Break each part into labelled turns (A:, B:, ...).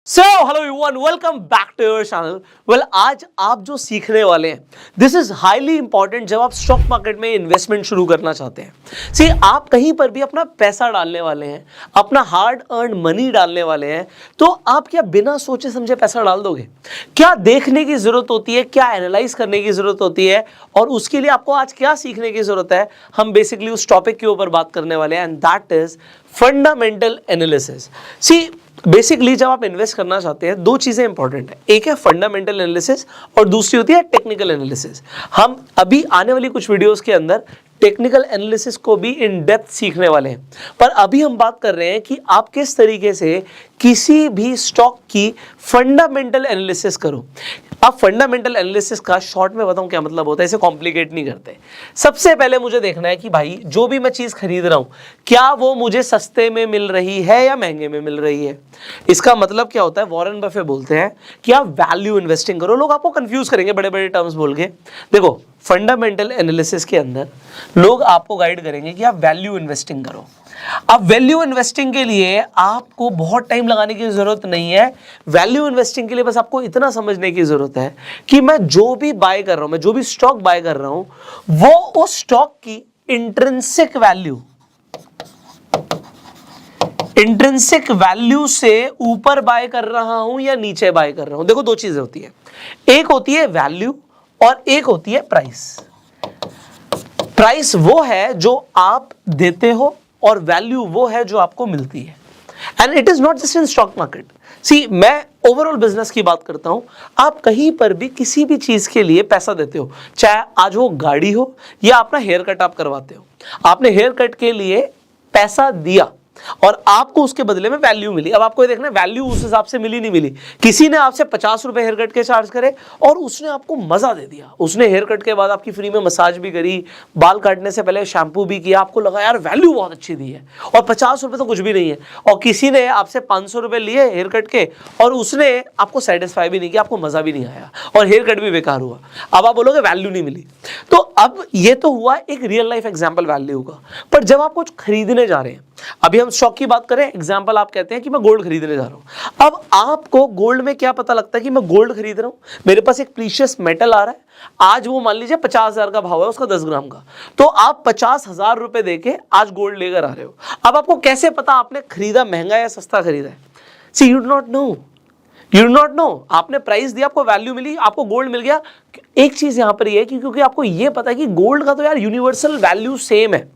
A: So hello everyone, welcome back to your channel. Well, आज आप जो सीखने वाले हैं, दिस इज हाईली इंपॉर्टेंट जब आप स्टॉक मार्केट में इन्वेस्टमेंट शुरू करना चाहते हैं। सी, आप कहीं पर भी अपना पैसा डालने वाले हैं, अपना हार्ड अर्न मनी डालने वाले हैं, तो आप क्या बिना सोचे समझे पैसा डाल दोगे? क्या देखने की जरूरत होती है, क्या एनालाइज करने की जरूरत होती है, और उसके लिए आपको आज क्या सीखने की जरूरत है? हम बेसिकली उस टॉपिक के ऊपर बात करने वाले हैं, and that is fundamental analysis. See, basically जब आप इन्वेस्ट करना चाहते हैं, दो चीजें इंपॉर्टेंट है। एक है फंडामेंटल एनालिसिस और दूसरी होती है टेक्निकल एनालिसिस। हम अभी आने वाली कुछ वीडियोस के अंदर टेक्निकल एनालिसिस को भी इन डेप्थ सीखने वाले हैं, पर अभी हम बात कर रहे हैं कि आप किस तरीके से किसी भी स्टॉक की फंडामेंटल एनालिसिस करो। अब फंडामेंटल एनालिसिस का शॉर्ट में बताऊं क्या मतलब होता है, इसे कॉम्प्लिकेट नहीं करते। सबसे पहले मुझे देखना है कि भाई जो भी मैं चीज खरीद रहा हूं, क्या वो मुझे सस्ते में मिल रही है या महंगे में मिल रही है। इसका मतलब क्या होता है, वॉरेन बफे बोलते हैं कि आप वैल्यू इन्वेस्टिंग करो। लोग आपको कंफ्यूज करेंगे बड़े बड़े टर्म्स बोल के। देखो, फंडामेंटल एनालिसिस के अंदर लोग आपको गाइड करेंगे कि आप वैल्यू इन्वेस्टिंग करो। अब वैल्यू इन्वेस्टिंग के लिए आपको बहुत टाइम लगाने की जरूरत नहीं है। वैल्यू इन्वेस्टिंग के लिए बस आपको इतना समझने की जरूरत है कि मैं जो भी बाय कर रहा हूं, मैं जो भी स्टॉक बाय कर रहा हूं, वो उस स्टॉक की इंट्रिंसिक वैल्यू से ऊपर बाय कर रहा हूं या नीचे बाय कर रहा हूं। देखो, दो चीजें होती है, एक होती है वैल्यू और एक होती है प्राइस। प्राइस वो है जो आप देते हो और वैल्यू वो है जो आपको मिलती है। And it is not just in stock market. See, मैं ओवरऑल बिजनेस की बात करता हूं। आप कहीं पर भी किसी भी चीज के लिए पैसा देते हो, चाहे आज वो गाड़ी हो या अपना हेयर कट आप करवाते हो। आपने हेयर कट के लिए पैसा दिया और आपको उसके बदले में वैल्यू मिली। अब आपको ये देखना, वैल्यू उस हिसाब से मिली नहीं मिली। किसी ने आपसे 50 रुपए हेयर कट के चार्ज करे और उसने आपको मजा दे दिया। उसने हेयर कट के बाद आपकी फ्री में मसाज भी करी, बाल काटने से पहले शैम्पू भी किया, आपको लगा यार वैल्यू बहुत अच्छी दी है, और 50 रुपए तो कुछ भी नहीं है। और किसी ने आपसे 500 रुपए लिए हेयर कट के और उसने आपको सेटिस्फाई भी नहीं किया, आपको मजा भी नहीं आया और हेयर कट भी बेकार हुआ। अब आप बोलोगे वैल्यू नहीं मिली। तो अब ये तो हुआ एक रियल लाइफ एग्जाम्पल वैल्यू का। पर जब आप कुछ खरीदने जा रहे हैं, अभी हम स्टॉक की बात करें, एग्जांपल आप कहते हैं कि मैं गोल्ड खरीदने जा रहा हूं। अब आपको गोल्ड में क्या पता लगता है कि मैं गोल्ड खरीद रहा हूं, मेरे पास एक प्रीशियस मेटल आ रहा है, आज वो मान लीजिए 50,000 का भाव है उसका 10 ग्राम का, तो आप 50,000 रुपए देके आज गोल्ड लेकर आ रहे हो। अब आपको कैसे पता आपने खरीदा महंगा या सस्ता खरीदा है? सी, यू डू नॉट नो। आपने प्राइस दिया, आपको वैल्यू मिली, आपको गोल्ड मिल गया। एक चीज यहां पर ये है कि क्योंकि आपको ये पता है कि गोल्ड का तो यार यूनिवर्सल वैल्यू सेम है।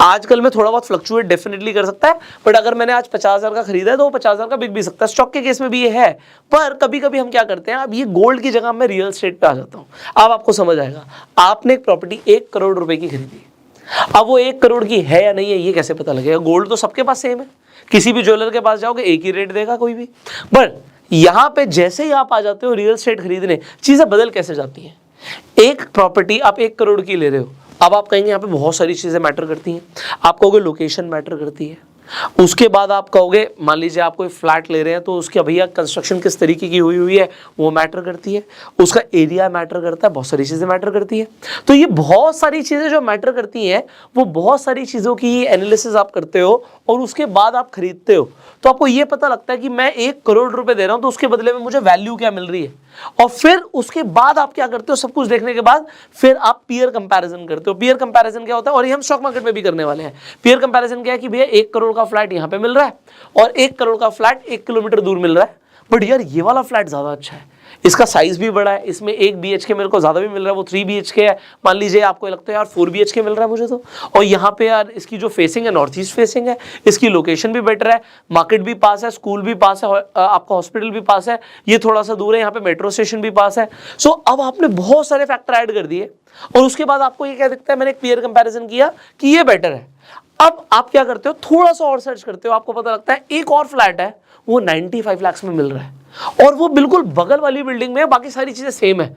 A: आजकल में थोड़ा बहुत फ्लक्चुएट डेफिनेटली कर सकता है, बट अगर मैंने आज 50,000 का खरीदा है तो वो 50,000 का बिक भी सकता है। स्टॉक के केस में भी ये है। पर कभी कभी हम क्या करते हैं, अब ये गोल्ड की जगह मैं रियल एस्टेट पे आ जाता हूं। अब आपको समझ आएगा, आपने एक प्रॉपर्टी 1 करोड़ रुपए की खरीदी, अब वो 1 करोड़ की है या नहीं है ये कैसे पता लगेगा? गोल्ड तो सबके पास सेम है, किसी भी ज्वेलर के पास जाओगे एक ही रेट देगा कोई भी। बट यहां पे जैसे ही आप आ जाते हो रियल एस्टेट खरीदने, चीजें बदल कैसे जाती हैं। एक प्रॉपर्टी आप 1 करोड़ की ले रहे हो, अब आप कहेंगे यहाँ पे बहुत सारी चीजें मैटर करती हैं। आप कहोगे लोकेशन मैटर करती है, उसके बाद आप कहोगे मान लीजिए आप कोई फ्लैट ले रहे हैं तो उसके भैया कंस्ट्रक्शन किस तरीके की हुई है वो मैटर करती है, उसका एरिया मैटर करता है, बहुत सारी चीजें मैटर करती है। तो ये बहुत सारी चीजें जो मैटर करती हैं, वो बहुत सारी चीजों की एनालिसिस आप करते हो और उसके बाद आप खरीदते हो। तो आपको ये पता लगता है कि मैं 1 करोड़ रुपए दे रहा हूं तो उसके बदले में मुझे वैल्यू क्या मिल रही है। और फिर उसके बाद आप क्या करते हो, सब कुछ देखने के बाद फिर आप पीयर कंपैरिजन करते हो। पीयर कंपैरिजन क्या होता है, और ये हम स्टॉक मार्केट में भी करने वाले हैं। पीयर कंपैरिजन क्या है कि भैया 1 करोड़ का फ्लैट यहां पे मिल रहा है और 1 करोड़ का फ्लैट 1 किलोमीटर दूर मिल रहा है, बट यार ये वाला फ्लैट ज्यादा अच्छा है, इसका साइज भी बड़ा है, इसमें 1 BHK मेरे को ज्यादा भी मिल रहा है, वो 3 BHK है। मान लीजिए आपको लगता है यार 4 BHK मिल रहा है मुझे तो, और यहाँ पे यार इसकी जो फेसिंग है नॉर्थ ईस्ट फेसिंग है, इसकी लोकेशन भी बेटर है, मार्केट भी पास है, स्कूल भी पास है, आपका हॉस्पिटल भी पास है, ये थोड़ा सा दूर है, यहाँ पे मेट्रो स्टेशन भी पास है। सो अब आपने बहुत सारे फैक्टर ऐड कर दिए और उसके बाद आपको ये क्या दिखता है, मैंने एक पीयर कंपैरिजन किया कि ये बेटर है। अब आप क्या करते हो, थोड़ा सा और सर्च करते हो, आपको पता लगता है एक और फ्लैट है वो 95 लाख में मिल रहा है और वो बिल्कुल बगल वाली बिल्डिंग में है, बाकी सारी चीजें सेम है।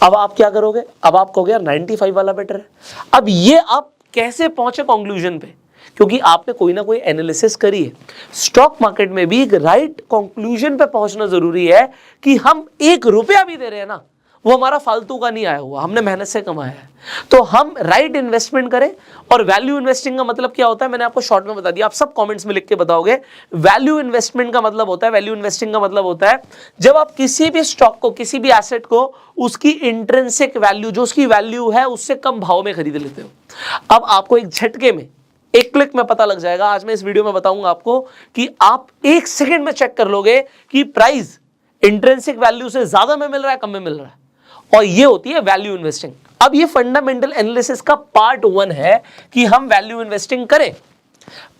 A: अब आप क्या करोगे, अब आप कहोगे यार 95 वाला बेटर है। अब ये आप कैसे पहुंचे कंक्लूजन पे, क्योंकि आपने कोई ना कोई एनालिसिस करी है। स्टॉक मार्केट में भी एक राइट कंक्लूजन पे पहुंचना जरूरी है कि हम 1 रुपया भी दे रहे हैं ना, वो हमारा फालतू का नहीं आया हुआ, हमने मेहनत से कमाया है। तो हम राइट इन्वेस्टमेंट करें। और वैल्यू इन्वेस्टिंग का मतलब क्या होता है, मैंने आपको शॉर्ट में बता दिया, आप सब कमेंट्स में लिख के बताओगे। वैल्यू इन्वेस्टमेंट का मतलब होता है, वैल्यू इन्वेस्टिंग का मतलब होता है जब आप किसी भी स्टॉक को, किसी भी एसेट को उसकी इंट्रिंसिक वैल्यू, जो उसकी वैल्यू है, उससे कम भाव में खरीद लेते हो। अब आपको एक झटके में, एक क्लिक में पता लग जाएगा। आज मैं इस वीडियो में बताऊंगा आपको कि आप एक सेकंड में चेक कर लोगे कि प्राइस इंट्रिंसिक वैल्यू से ज्यादा में मिल रहा है, कम में मिल रहा है, और ये होती है वैल्यू इन्वेस्टिंग। अब ये फंडामेंटल एनालिसिस का पार्ट 1 है कि हम वैल्यू इन्वेस्टिंग करें।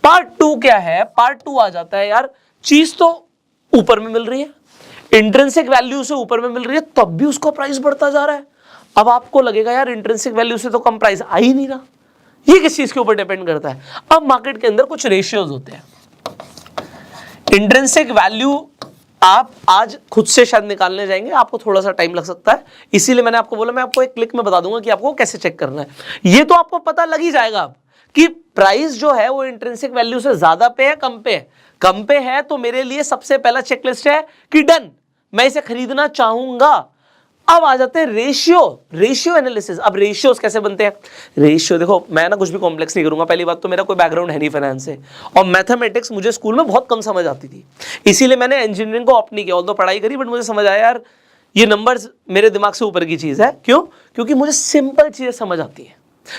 A: पार्ट 2 क्या है? पार्ट 2 आ जाता है यार, चीज तो ऊपर में मिल रही है, इंट्रिंसिक वैल्यू से ऊपर में मिल रही है, तब भी उसका प्राइस बढ़ता जा रहा है। अब आपको लगेगा यार इंट्रिंसिक वैल्यू से तो कम प्राइस आ ही नहीं रहा। ये किस चीज के ऊपर डिपेंड करता है? अब मार्केट के अंदर कुछ रेशियोज होते हैं। इंट्रिंसिक वैल्यू आप आज खुद से शायद निकालने जाएंगे, आपको थोड़ा सा टाइम लग सकता है, इसीलिए मैंने आपको बोला मैं आपको एक क्लिक में बता दूंगा कि आपको कैसे चेक करना है। ये तो आपको पता लग ही जाएगा अब कि प्राइस जो है वो इंट्रिंसिक वैल्यू से ज्यादा पे है, कम पे है। कम पे है तो मेरे लिए सबसे पहला चेकलिस्ट है कि डन, मैं इसे खरीदना चाहूंगा। अब आ जाते हैं रेशियो एनालिसिस। अब रेशियोज कैसे बनते हैं? रेशियो देखो, मैं ना कुछ भी कॉम्प्लेक्स नहीं करूंगा। पहली बात तो मेरा कोई बैकग्राउंड है नहीं फाइनेंस से, और मैथमेटिक्स मुझे स्कूल में बहुत कम समझ आती थी, इसीलिए मैंने इंजीनियरिंग को ऑप्ट नहीं किया। ऑल्दो पढ़ाई करी, बट मुझे समझ आया यार ये नंबर्स मेरे दिमाग से ऊपर की चीज है। क्यों? क्योंकि मुझे सिंपल चीजें समझ आती हैं।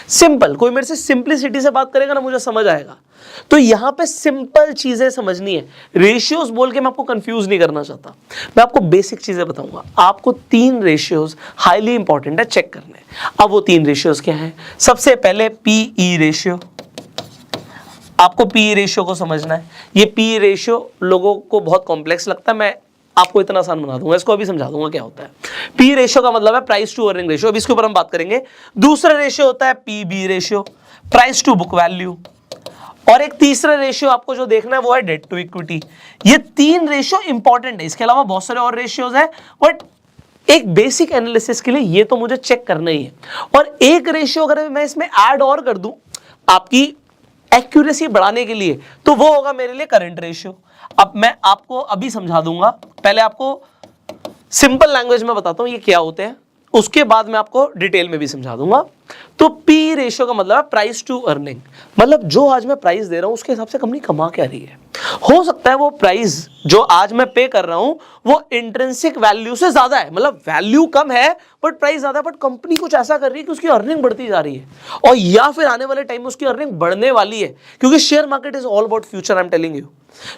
A: सिंपल, कोई मेरे से सिंपलिसिटी से बात करेगा ना, मुझे समझ आएगा। तो यहां पे सिंपल चीजें समझनी है। रेशियोज बोल के मैं आपको कंफ्यूज नहीं करना चाहता, मैं आपको बेसिक चीजें बताऊंगा। आपको 3 रेशियोज हाईली इंपॉर्टेंट है चेक करने। अब वो 3 रेशियोज क्या हैं? सबसे पहले पीई रेशियो। आपको पीई रेशियो को समझना है। ये पीई रेशियो लोगों को बहुत कॉम्प्लेक्स लगता है, मैं आपको इतना आसान बना दूंगा, इसको अभी समझा दूंगा क्या होता है। पी रेशियो का मतलब है प्राइस टू अर्निंग रेशियो, अभी इसके ऊपर हम बात करेंगे। दूसरा रेशियो होता है PB ratio, price to book value. और एक तीसरा रेशियो आपको जो देखना है वो है डेट टू इक्विटी। ये 3 रेशियो इंपॉर्टेंट है, इसके अलावा बहुत सारे और रेशियोज हैं, बट एक बेसिक एनालिसिस के लिए ये तो मुझे चेक करना ही है। और एक रेशियो अगर मैं इसमें ऐड और कर दूं आपकी एक्यूरेसी बढ़ाने के लिए, तो वो होगा मेरे लिए करंट रेशियो। अब मैं आपको अभी समझा दूंगा, पहले आपको सिंपल लैंग्वेज में बताता हूं ये क्या होते हैं, उसके बाद मैं आपको डिटेल में भी समझा दूंगा। तो पी रेशियो का मतलब है प्राइस टू अर्निंग, मतलब जो आज मैं प्राइस दे रहा हूं उसके हिसाब से कंपनी कमा क्या रही है। हो सकता है वो प्राइस जो आज मैं पे कर रहा हूं वो इंट्रिंसिक वैल्यू से ज्यादा है, मतलब वैल्यू कम है बट प्राइस ज्यादा है, बट कंपनी कुछ ऐसा कर रही है कि उसकी अर्निंग बढ़ती जा रही है, और या फिर आने वाले टाइम में उसकी अर्निंग बढ़ने वाली है, क्योंकि share market is all about future. I am telling you,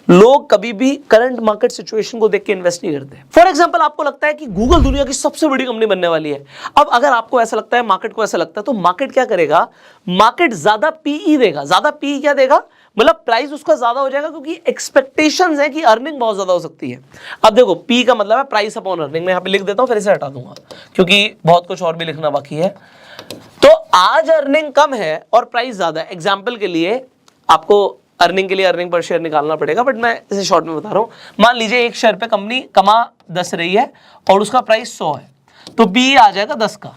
A: लोग कभी भी करंट मार्केट सिचुएशन को देख के इन्वेस्ट नहीं करते। फॉर एग्जांपल, आपको लगता है कि गूगल दुनिया की सबसे बड़ी कंपनी बनने वाली है। अब अगर आपको ऐसा लगता है, मार्केट को ऐसा लगता है, तो मार्केट क्या करेगा? मार्केट ज्यादा पीई देगा। ज्यादा पीई क्या देगा? मतलब प्राइस उसका ज्यादा हो जाएगा, क्योंकि एक्सपेक्टेशंस है कि अर्निंग बहुत ज्यादा हो सकती है। अब देखो, पी का मतलब है प्राइस अपॉन अर्निंग। मैं यहां पे लिख देता हूं, फिर इसे हटा दूंगा क्योंकि बहुत कुछ और भी लिखना बाकी है। तो आज अर्निंग कम है और प्राइस ज्यादा है। एग्जांपल के लिए आपको अर्निंग के लिए अर्निंग पर शेयर निकालना पड़ेगा, बट मैं इसे शॉर्ट में बता रहा हूं। मान लीजिए एक शेयर पे कंपनी कमा 10 रही है और उसका प्राइस 100 है, तो पी आ जाएगा 10 का,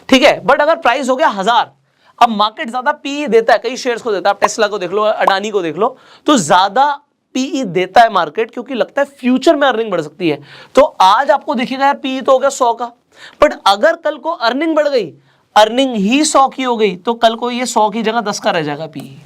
A: ठीक है। बट अगर प्राइस हो गया 1000, अब मार्केट ज्यादा पी देता है, कई शेयर्स को देता है, आप टेस्ला को देख लो, अडानी को देख लो, तो ज्यादा पीई देता है मार्केट, क्योंकि लगता है फ्यूचर में अर्निंग बढ़ सकती है। तो आज आपको दिखेगा यार पीई तो हो गया 100 का, बट अगर कल को अर्निंग बढ़ गई, अर्निंग ही 100 की हो गई, तो कल को ये 100 की जगह 10 का रह जाएगा पीई।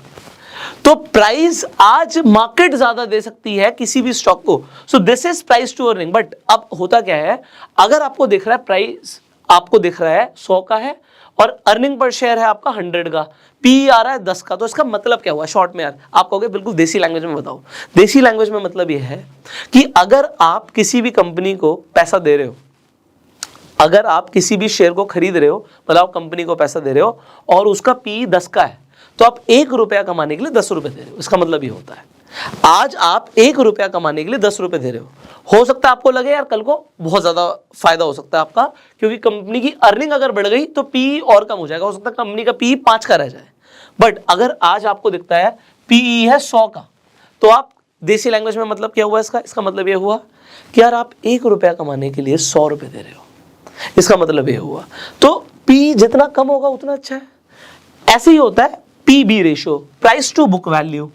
A: तो प्राइस आज मार्केट ज्यादा दे सकती है किसी भी स्टॉक को, so this is price to earning. But अब होता क्या है, अगर आपको दिख रहा है प्राइस आपको दिख रहा है 100 का है और अर्निंग पर शेयर है आपका 100 का, पी आ रहा है 10 का, तो इसका मतलब क्या हुआ? शॉर्ट में यार आप कहोगे बिल्कुल देसी लैंग्वेज में बताओ। देसी लैंग्वेज में मतलब यह है कि अगर आप किसी भी कंपनी को पैसा दे रहे हो, अगर आप किसी भी शेयर को खरीद रहे हो, मतलब आप कंपनी को पैसा दे रहे हो और उसका पी 10 का है, तो आप 1 रुपया कमाने के लिए 10 रुपए दे रहे हो। इसका मतलब ये होता है आज आप 1 रुपया कमाने के लिए 10 रुपए दे रहे हो सकता है आपको लगे यार कल को बहुत ज्यादा फायदा हो सकता है आपका, क्योंकि कंपनी की अर्निंग अगर बढ़ गई तो पी और कम हो जाएगा, हो सकता है कंपनी का पी 5 का रह जाए। बट अगर आज आपको दिखता है पीई है 100 का, तो आप देसी लैंग्वेज में मतलब क्या हुआ इसका मतलब ये हुआ कि यार आप 1 रुपया कमाने के लिए 100 रुपए दे रहे हो, इसका मतलब ये हुआ। तो पी जितना कम होगा उतना अच्छा है। ऐसे ही होता है PB ratio, price to book value.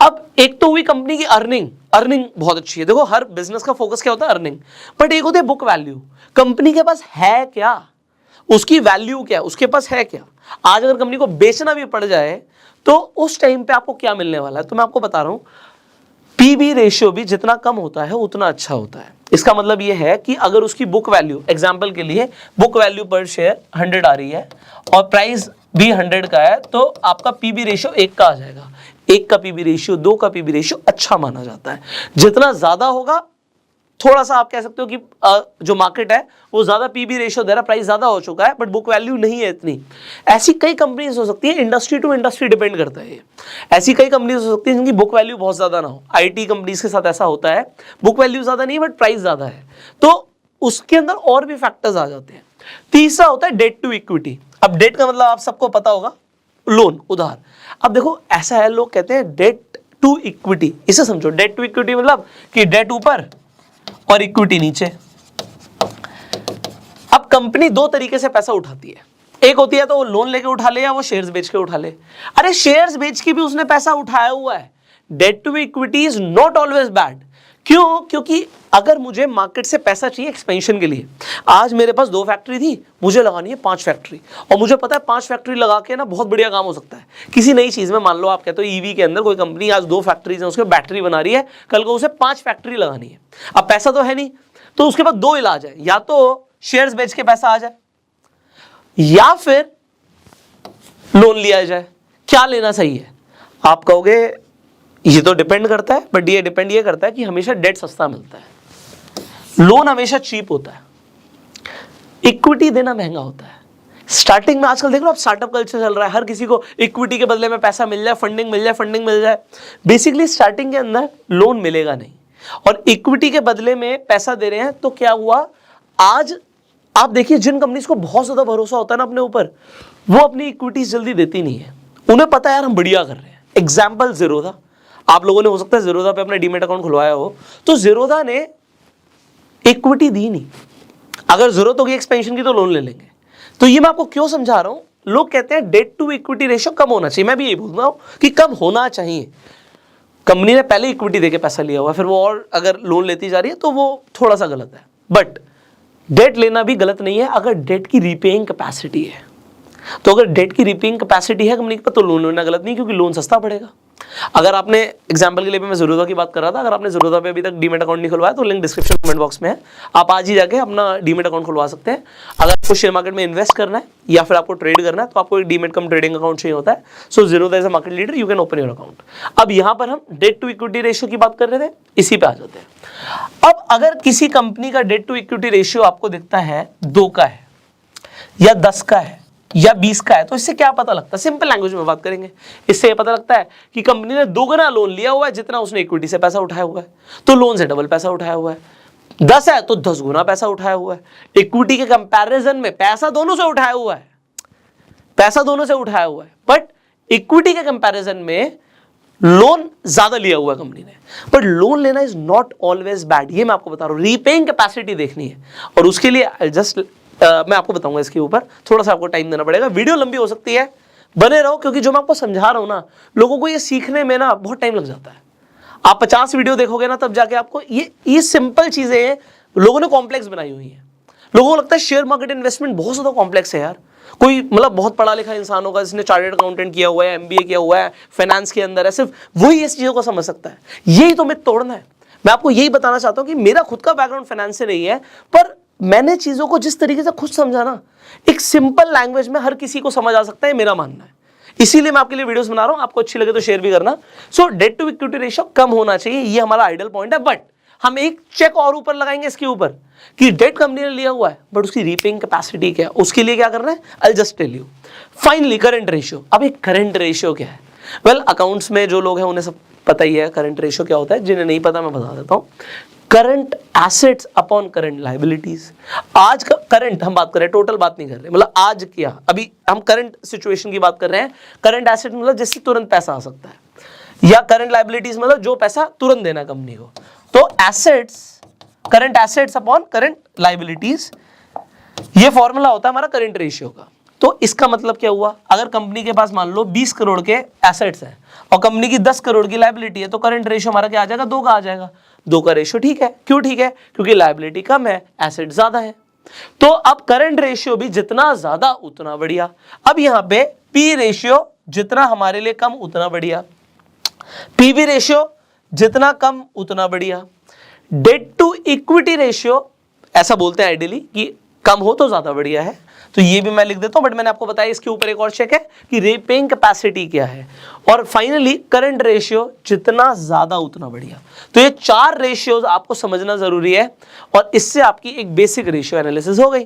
A: अब एक तो हुई कंपनी की अर्निंग, अर्निंग बहुत अच्छी है। देखो हर बिजनेस का फोकस क्या होता है, अर्निंग, बट एक होती है बुक वैल्यू। कंपनी के पास है क्या, उसकी वैल्यू क्या है, उसके पास है क्या। आज अगर कंपनी को बेचना भी पड़ जाए तो उस टाइम पे आपको क्या मिलने वाला है, तो मैं आपको बता रहा हूं, पीबी रेशियो भी जितना कम होता है उतना अच्छा होता है। इसका मतलब यह है कि अगर उसकी बुक वैल्यू, एग्जांपल के लिए बुक वैल्यू पर शेयर 100 आ रही है और प्राइस भी 100 का है, तो आपका पीबी रेशियो 1 का आ जाएगा। 1 का पीबी रेशियो, 2 का पीबी रेशियो अच्छा माना जाता है। जितना ज्यादा होगा, थोड़ा सा आप कह सकते हो कि जो मार्केट है वो ज्यादा पीबी रेशियो दे रहा, प्राइस ज्यादा हो चुका है बट बुक वैल्यू नहीं है इतनी। ऐसी कई कंपनीज हो सकती है, इंडस्ट्री टू इंडस्ट्री डिपेंड करता है। ऐसी कई कंपनीज हो सकती है जिनकी बुक वैल्यू बहुत ज्यादा ना हो। आईटी कंपनीज के साथ ऐसा होता है, बुक वैल्यू ज्यादा नहीं बट प्राइस ज्यादा है, तो उसके अंदर और भी फैक्टर्स आ जाते हैं। तीसरा होता है डेट टू इक्विटी। अब डेट का मतलब आप सबको पता होगा, लोन, उधार। अब देखो ऐसा है, लोग कहते हैं डेट टू इक्विटी, इसे समझो। डेट टू इक्विटी मतलब कि डेट ऊपर और इक्विटी नीचे। अब कंपनी दो तरीके से पैसा उठाती है, एक होती है तो वो लोन लेके उठा ले या वो शेयर्स बेच के उठा ले। अरे शेयर्स बेच के भी उसने पैसा उठाया हुआ है। Debt to equity is not always bad. क्यों? क्योंकि अगर मुझे मार्केट से पैसा चाहिए एक्सपेंशन के लिए, आज मेरे पास 2 फैक्ट्री थी, मुझे लगानी है 5 फैक्ट्री, और मुझे पता है 5 फैक्ट्री लगा के ना बहुत बढ़िया काम हो सकता है किसी नई चीज में। मान लो आप कहते हो ईवी के अंदर कोई कंपनी आज 2 फैक्ट्रीज है, उसके बैटरी बना रही है, कल को उसे 5 फैक्ट्री लगानी है। अब पैसा तो है नहीं, तो उसके पास 2 इलाज है, या तो शेयर्स बेच के पैसा आ जाए या फिर लोन लिया जाए। क्या लेना सही है? आप कहोगे ये तो डिपेंड करता है, बट ये डिपेंड ये करता है कि हमेशा डेट सस्ता मिलता है, लोन हमेशा चीप होता है, इक्विटी देना महंगा होता है। स्टार्टिंग में आजकल देख लो आप, स्टार्टअप कल्चर चल रहा है, हर किसी को इक्विटी के बदले में पैसा मिल जाए, फंडिंग मिल जाए, फंडिंग मिल जाए। बेसिकली स्टार्टिंग के अंदर लोन मिलेगा नहीं और इक्विटी के बदले में पैसा दे रहे हैं, तो क्या हुआ, आज आप देखिए जिन कंपनीज को बहुत ज्यादा भरोसा होता है ना अपने ऊपर, वो अपनी इक्विटीज जल्दी देती नहीं है। उन्हें पता है यार हम बढ़िया कर रहे हैं। एग्जाम्पल ज़ीरोधा, आप लोगों ने हो सकता है ज़ीरोधा पे अपना डीमैट अकाउंट खुलवाया हो, तो ज़ीरोधा ने इक्विटी दी नहीं। अगर जरूरत होगी एक्सपेंशन की तो लोन ले लेंगे। तो ये मैं आपको क्यों समझा रहा हूं, लोग कहते हैं डेट टू इक्विटी रेशियो कम होना चाहिए, मैं भी यही बोल रहा हूं कि कम होना चाहिए। कंपनी ने पहले इक्विटी देके पैसा लिया हुआ, फिर वो और अगर लोन लेती जा रही है तो वो थोड़ा सा गलत है। बट डेट लेना भी गलत नहीं है अगर डेट की रीपेइंग कैपेसिटी है। तो अगर डेट की रीपेइंग कैपेसिटी है कंपनी के पास, तो लोन लेना गलत नहीं, क्योंकि लोन सस्ता पड़ेगा। अगर आपने, एग्जांपल के लिए मैं ज़ीरोधा की बात कर रहा था, अगर आपने ज़ीरोधा पे अभी तक डीमैट अकाउंट नहीं खुलवाया तो लिंक डिस्क्रिप्शन कमेंट बॉक्स में है, आप आज ही जाके अपना डीमैट अकाउंट खुलवा सकते हैं। अगर आपको शेयर मार्केट में इन्वेस्ट करना है या फिर आपको ट्रेड करना है तो आपको एक डीमैट कम ट्रेडिंग अकाउंट चाहिए होता है। So Zerodha is a market leader, you can open your account. अब यहाँ पर हम डेट टू इक्विटी रेशियो की बात कर रहे थे, इसी पे आ जाते हैं। अब अगर किसी कंपनी का डेट टू इक्विटी रेशियो आपको दिखता है 2 का है या 10 का है या 20 का है, तो इससे क्या पता लगता है? सिंपल लैंग्वेज में बात करेंगे, इससे ये पता लगता है कि कंपनी ने 2 गुना लोन लिया हुआ है जितना उसने इक्विटी से पैसा उठाया हुआ है, तो लोन से डबल पैसा उठाया हुआ है। 10 है तो 10 गुना पैसा उठाया हुआ है। इक्विटी के कंपैरिजन में पैसा दोनों से उठाया हुआ है, पैसा दोनों से उठाया हुआ है, बट इक्विटी के कंपैरिजन में लोन ज्यादा लिया हुआ है कंपनी ने। बट लोन लेना इज नॉट ऑलवेज बैड, ये मैं आपको बता रहा हूं। रीपेइंग कैपेसिटी देखनी है, और उसके लिए जस्ट मैं आपको बताऊंगा, इसके ऊपर थोड़ा सा आपको टाइम देना पड़ेगा, वीडियो लंबी हो सकती है, बने रहो, क्योंकि जो मैं आपको समझा रहा हूं ना, लोगों को ये सीखने में ना बहुत टाइम लग जाता है। आप 50 वीडियो देखोगे ना, तब जाके आपको ये सिंपल चीजें लोगों ने कॉम्प्लेक्स बनाई हुई हैं। लोगों को लगता है शेयर मार्केट इन्वेस्टमेंट बहुत ज्यादा कॉम्प्लेक्स है यार। कोई मतलब बहुत पढ़ा लिखा इंसान होगा जिसने चार्टर्ड अकाउंटेंट किया हुआ है, MBA किया हुआ है, फाइनेंस के अंदर है, सिर्फ वही इस चीजों को समझ सकता है। यही तो मिथ तोड़ना है। मैं आपको यही बताना चाहता हूं कि मेरा खुद का बैकग्राउंड फाइनेंस से नहीं है, पर मैंने चीजों को जिस तरीके से खुद समझा ना, एक सिंपल लैंग्वेज में हर किसी को समझ आ सकता है, मेरा मानना है। इसीलिए मैं आपके लिए वीडियोस बना रहा हूं, आपको अच्छी लगे तो शेयर भी करना। सो डेट टू इक्विटी रेशियो कम होना चाहिए, ये हमारा आइडियल पॉइंट है। बट हम एक चेक और ऊपर लगाएंगे इसके ऊपर कि डेट कंपनी ने लिया हुआ है बट उसकी रीपेइंग कैपेसिटी क्या है, उसके लिए क्या करना है, I just tell you. Finally current ratio. अब एक करंट रेशियो क्या है? वेल, अकाउंट्स में जो लोग हैं उन्हें सब पता ही है करंट रेशियो क्या होता है। जिन्हें नहीं पता मैं बता देता हूं। Current assets upon current liabilities. आज का करंट हम बात कर रहे हैं, टोटल बात नहीं कर रहे, मतलब आज क्या, अभी हम करंट सिचुएशन की बात कर रहे हैं। करंट एसेट मतलब जिससे तुरंत पैसा आ सकता है, या करंट लाइबिलिटीज मतलब जो पैसा तुरंत देना कंपनी को। तो assets, current assets upon current liabilities, ये फॉर्मूला होता है हमारा करंट रेशियो का। तो इसका मतलब क्या हुआ, अगर कंपनी के पास मान लो 20 करोड़ के एसेट्स हैं और कंपनी की 10 करोड़ की लायबिलिटी है, तो करंट रेशियो हमारा क्या आ जाएगा, 2 का आ जाएगा। 2 का रेशियो ठीक है, क्यों ठीक है, क्योंकि लायबिलिटी कम है, एसेट ज्यादा है। तो अब करंट रेशियो भी जितना ज्यादा उतना बढ़िया। अब यहां पे पी रेशियो जितना हमारे लिए कम उतना बढ़िया, पीवी रेशियो जितना कम उतना बढ़िया, डेट टू इक्विटी रेशियो ऐसा बोलते हैं आइडियली कि कम हो तो ज्यादा बढ़िया है, तो ये भी मैं लिख देता हूं, बट मैंने आपको बताया इसके ऊपर एक और चेक है कि रीपेइंग कैपेसिटी क्या है, और फाइनली करंट रेशियो जितना ज्यादा उतना बढ़िया। तो ये 4 रेशियोज आपको समझना जरूरी है और इससे आपकी एक बेसिक रेशियो एनालिसिस हो गई।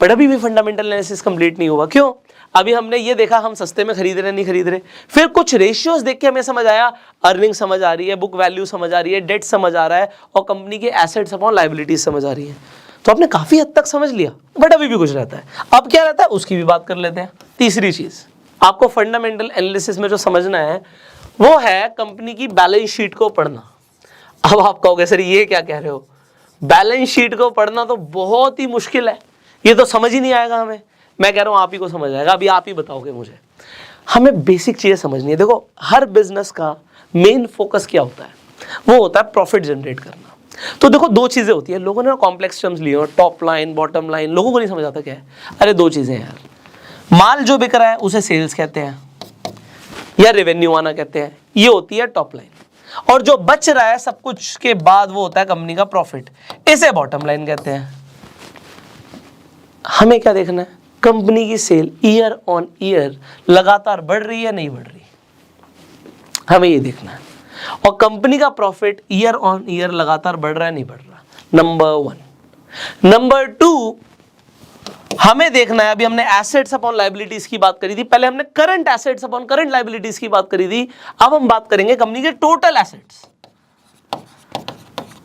A: बट अभी भी फंडामेंटल एनालिसिस कंप्लीट नहीं हुआ, क्यों, अभी हमने ये देखा हम सस्ते में खरीद रहे नहीं खरीद रहे, फिर कुछ रेशियोज देख के हमें समझ आया, अर्निंग समझ आ रही है, बुक वैल्यू समझ आ रही है, डेट समझ आ रहा है और कंपनी के एसेट्स अपॉन लायबिलिटीज समझ आ रही है। तो आपने काफी हद तक समझ लिया, बट अभी भी कुछ रहता है। अब क्या रहता है उसकी भी बात कर लेते हैं। तीसरी चीज आपको फंडामेंटल एनालिसिस में जो समझना है वो है कंपनी की बैलेंस शीट को पढ़ना। अब आप कहोगे सर ये क्या कह रहे हो, बैलेंस शीट को पढ़ना तो बहुत ही मुश्किल है, ये तो समझ ही नहीं आएगा हमें। मैं कह रहा हूं आप ही को समझ आएगा, अभी आप ही बताओगे मुझे। हमें बेसिक चीजें समझनी है। देखो हर बिजनेस का मेन फोकस क्या होता है, वो होता है प्रॉफिट जनरेट करना। तो देखो 2 चीजें होती है, लोगों ने कॉम्प्लेक्स टर्म्स लिए, टॉप लाइन बॉटम लाइन, लोगों को नहीं समझ आता क्या है। अरे 2 चीजें हैं यार, माल जो बिक रहा है उसे सेल्स कहते हैं या रेवेन्यू आना कहते हैं, ये होती है टॉप लाइन, और जो बच रहा है सब कुछ के बाद वो होता है कंपनी का प्रॉफिट, इसे बॉटम लाइन कहते हैं। हमें क्या देखना है, कंपनी की सेल ईयर ऑन ईयर लगातार बढ़ रही है नहीं बढ़ रही, हमें ये देखना है, और कंपनी का प्रॉफिट ईयर ऑन ईयर लगातार बढ़ रहा है नहीं बढ़ रहा, नंबर 1। नंबर 2 हमें देखना है, अभी हमने एसेट्स अपॉन लायबिलिटीज की बात करी थी, पहले हमने current assets upon current liabilities की बात करी थी, अब हम बात करेंगे कंपनी के टोटल एसेट्स।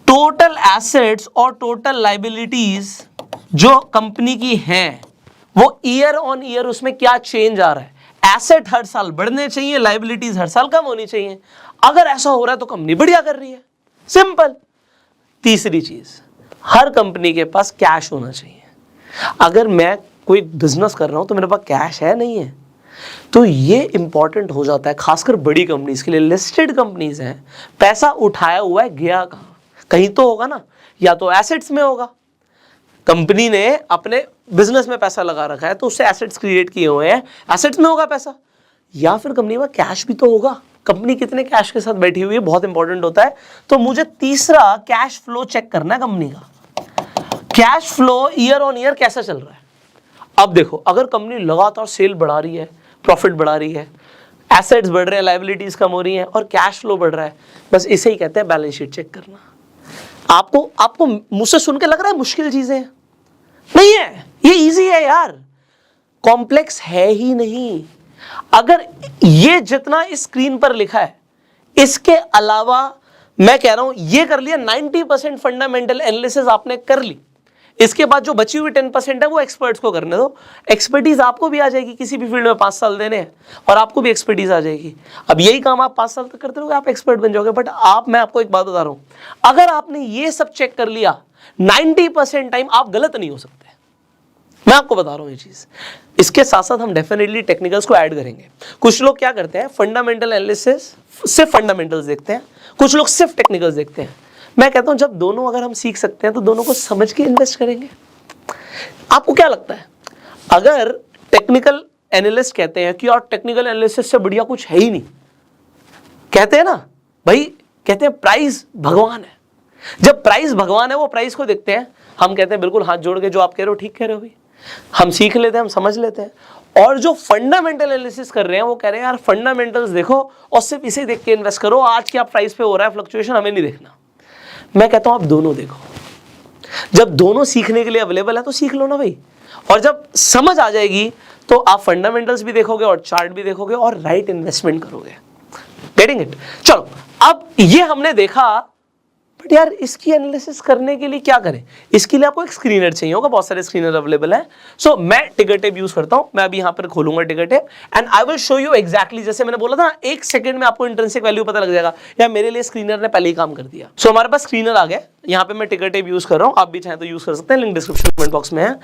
A: टोटल एसेट्स और टोटल लायबिलिटीज जो कंपनी की हैं वो ईयर ऑन ईयर उसमें क्या चेंज आ रहा है। एसेट हर साल बढ़ने चाहिए, लायबिलिटीज हर साल कम होनी चाहिए। अगर ऐसा हो रहा है तो कंपनी बढ़िया कर रही है, सिंपल। तीसरी चीज, हर कंपनी के पास कैश होना चाहिए। अगर मैं कोई बिजनेस कर रहा हूं तो मेरे पास कैश है नहीं है, तो ये इंपॉर्टेंट हो जाता है, खासकर बड़ी कंपनीज के लिए। लिस्टेड कंपनीज हैं, पैसा उठाया हुआ है गया कहां, कहीं तो होगा ना, या तो एसेट्स में होगा, कंपनी ने अपने बिजनेस में पैसा लगा रखा है तो उससे एसेट्स क्रिएट किए हुए हैं, एसेट्स में होगा पैसा, या फिर कंपनी में कैश भी तो होगा। कंपनी कितने कैश के साथ बैठी हुई है बहुत इंपॉर्टेंट होता है। तो मुझे तीसरा कैश फ्लो चेक करना है कंपनी का, cash flow year on year कैसा चल रहा है। अब देखो अगर कंपनी लगातार सेल बढ़ा रही है, प्रॉफिट बढ़ा रही है, एसेट्स बढ़ रहे हैं, लायबिलिटीज कम हो रही हैं और कैश फ्लो बढ़ रहा है, बस इसे ही कहते हैं बैलेंस शीट चेक करना। आपको मुझसे सुन के लग रहा है मुश्किल चीजें नहीं है, ये इजी है यार, कॉम्प्लेक्स है ही नहीं। अगर ये जितना इस स्क्रीन पर लिखा है इसके अलावा मैं कह रहा हूं ये कर लिया, 90% फंडामेंटल एनालिसिस आपने कर ली, इसके बाद जो बची हुई 10% है वो एक्सपर्ट्स को करने दो। एक्सपर्टीज आपको भी आ जाएगी, किसी भी फील्ड में 5 साल देने हैं और आपको भी एक्सपर्टीज आ जाएगी। अब यही काम आप 5 साल तक करते रहोगे, आप एक्सपर्ट बन जाओगे। बट मैं आपको एक बात बता रहा हूं, अगर आपने ये सब चेक कर लिया 90% टाइम आप गलत नहीं हो सकते, मैं आपको बता रहा हूं ये चीज। इसके साथ साथ हम डेफिनेटली टेक्निकल्स को ऐड करेंगे। कुछ लोग क्या करते हैं, फंडामेंटल एनालिसिस सिर्फ फंडामेंटल्स देखते हैं, कुछ लोग सिर्फ टेक्निकल्स देखते हैं। मैं कहता हूं जब दोनों अगर हम सीख सकते हैं तो दोनों को समझ के इन्वेस्ट करेंगे। आपको क्या लगता है, अगर टेक्निकल एनालिस्ट कहते हैं कि और टेक्निकल एनालिसिस से बढ़िया कुछ है ही नहीं, कहते हैं ना भाई, कहते हैं प्राइस भगवान है। जब प्राइस भगवान है वो प्राइस को देखते हैं, हम कहते हैं बिल्कुल हाथ जोड़ के जो आप कह रहे हो ठीक कह रहे हो भाई, हम सीख लेते हैं, हम समझ लेते हैं। और जो फंडामेंटल एनालिसिस कर रहे हैं वो कह रहे हैं यार फंडामेंटल्स देखो और सिर्फ इसे देख के इन्वेस्ट करो, आज क्या प्राइस पे हो रहा है फ्लक्चुएशन हमें नहीं देखना। मैं कहता हूं आप दोनों देखो, जब दोनों सीखने के लिए अवेलेबल है तो सीख लो ना भाई, और जब समझ आ जाएगी तो आप फंडामेंटल्स भी देखोगे और चार्ट भी देखोगे और राइट इन्वेस्टमेंट करोगे। Getting it? चलो अब ये हमने देखा, बट यार इसकी एनालिसिस करने के लिए क्या करें, इसके लिए आपको एक स्क्रीनर चाहिए होगा, बहुत सारे स्क्रीनर अवेलेबल हैं। सो मैं टिकरटेप यूज करता हूं, मैं अभी यहां पर खोलूंगा Tickertape and I will show you exactly, जैसे मैंने बोला था ना 1 सेकंड में आपको इंट्रिंसिक वैल्यू पता लग जाएगा, या मेरे लिए स्क्रीनर ने पहले ही काम कर दिया। सो हमारे पास स्क्रीनर आ गया, यहाँ पे मैं टिकर टेप यूज कर रहा हूँ, आप भी चाहें तो यूज कर सकते हैं, लिंक डिस्क्रिप्शन कमेंट बॉक्स में है।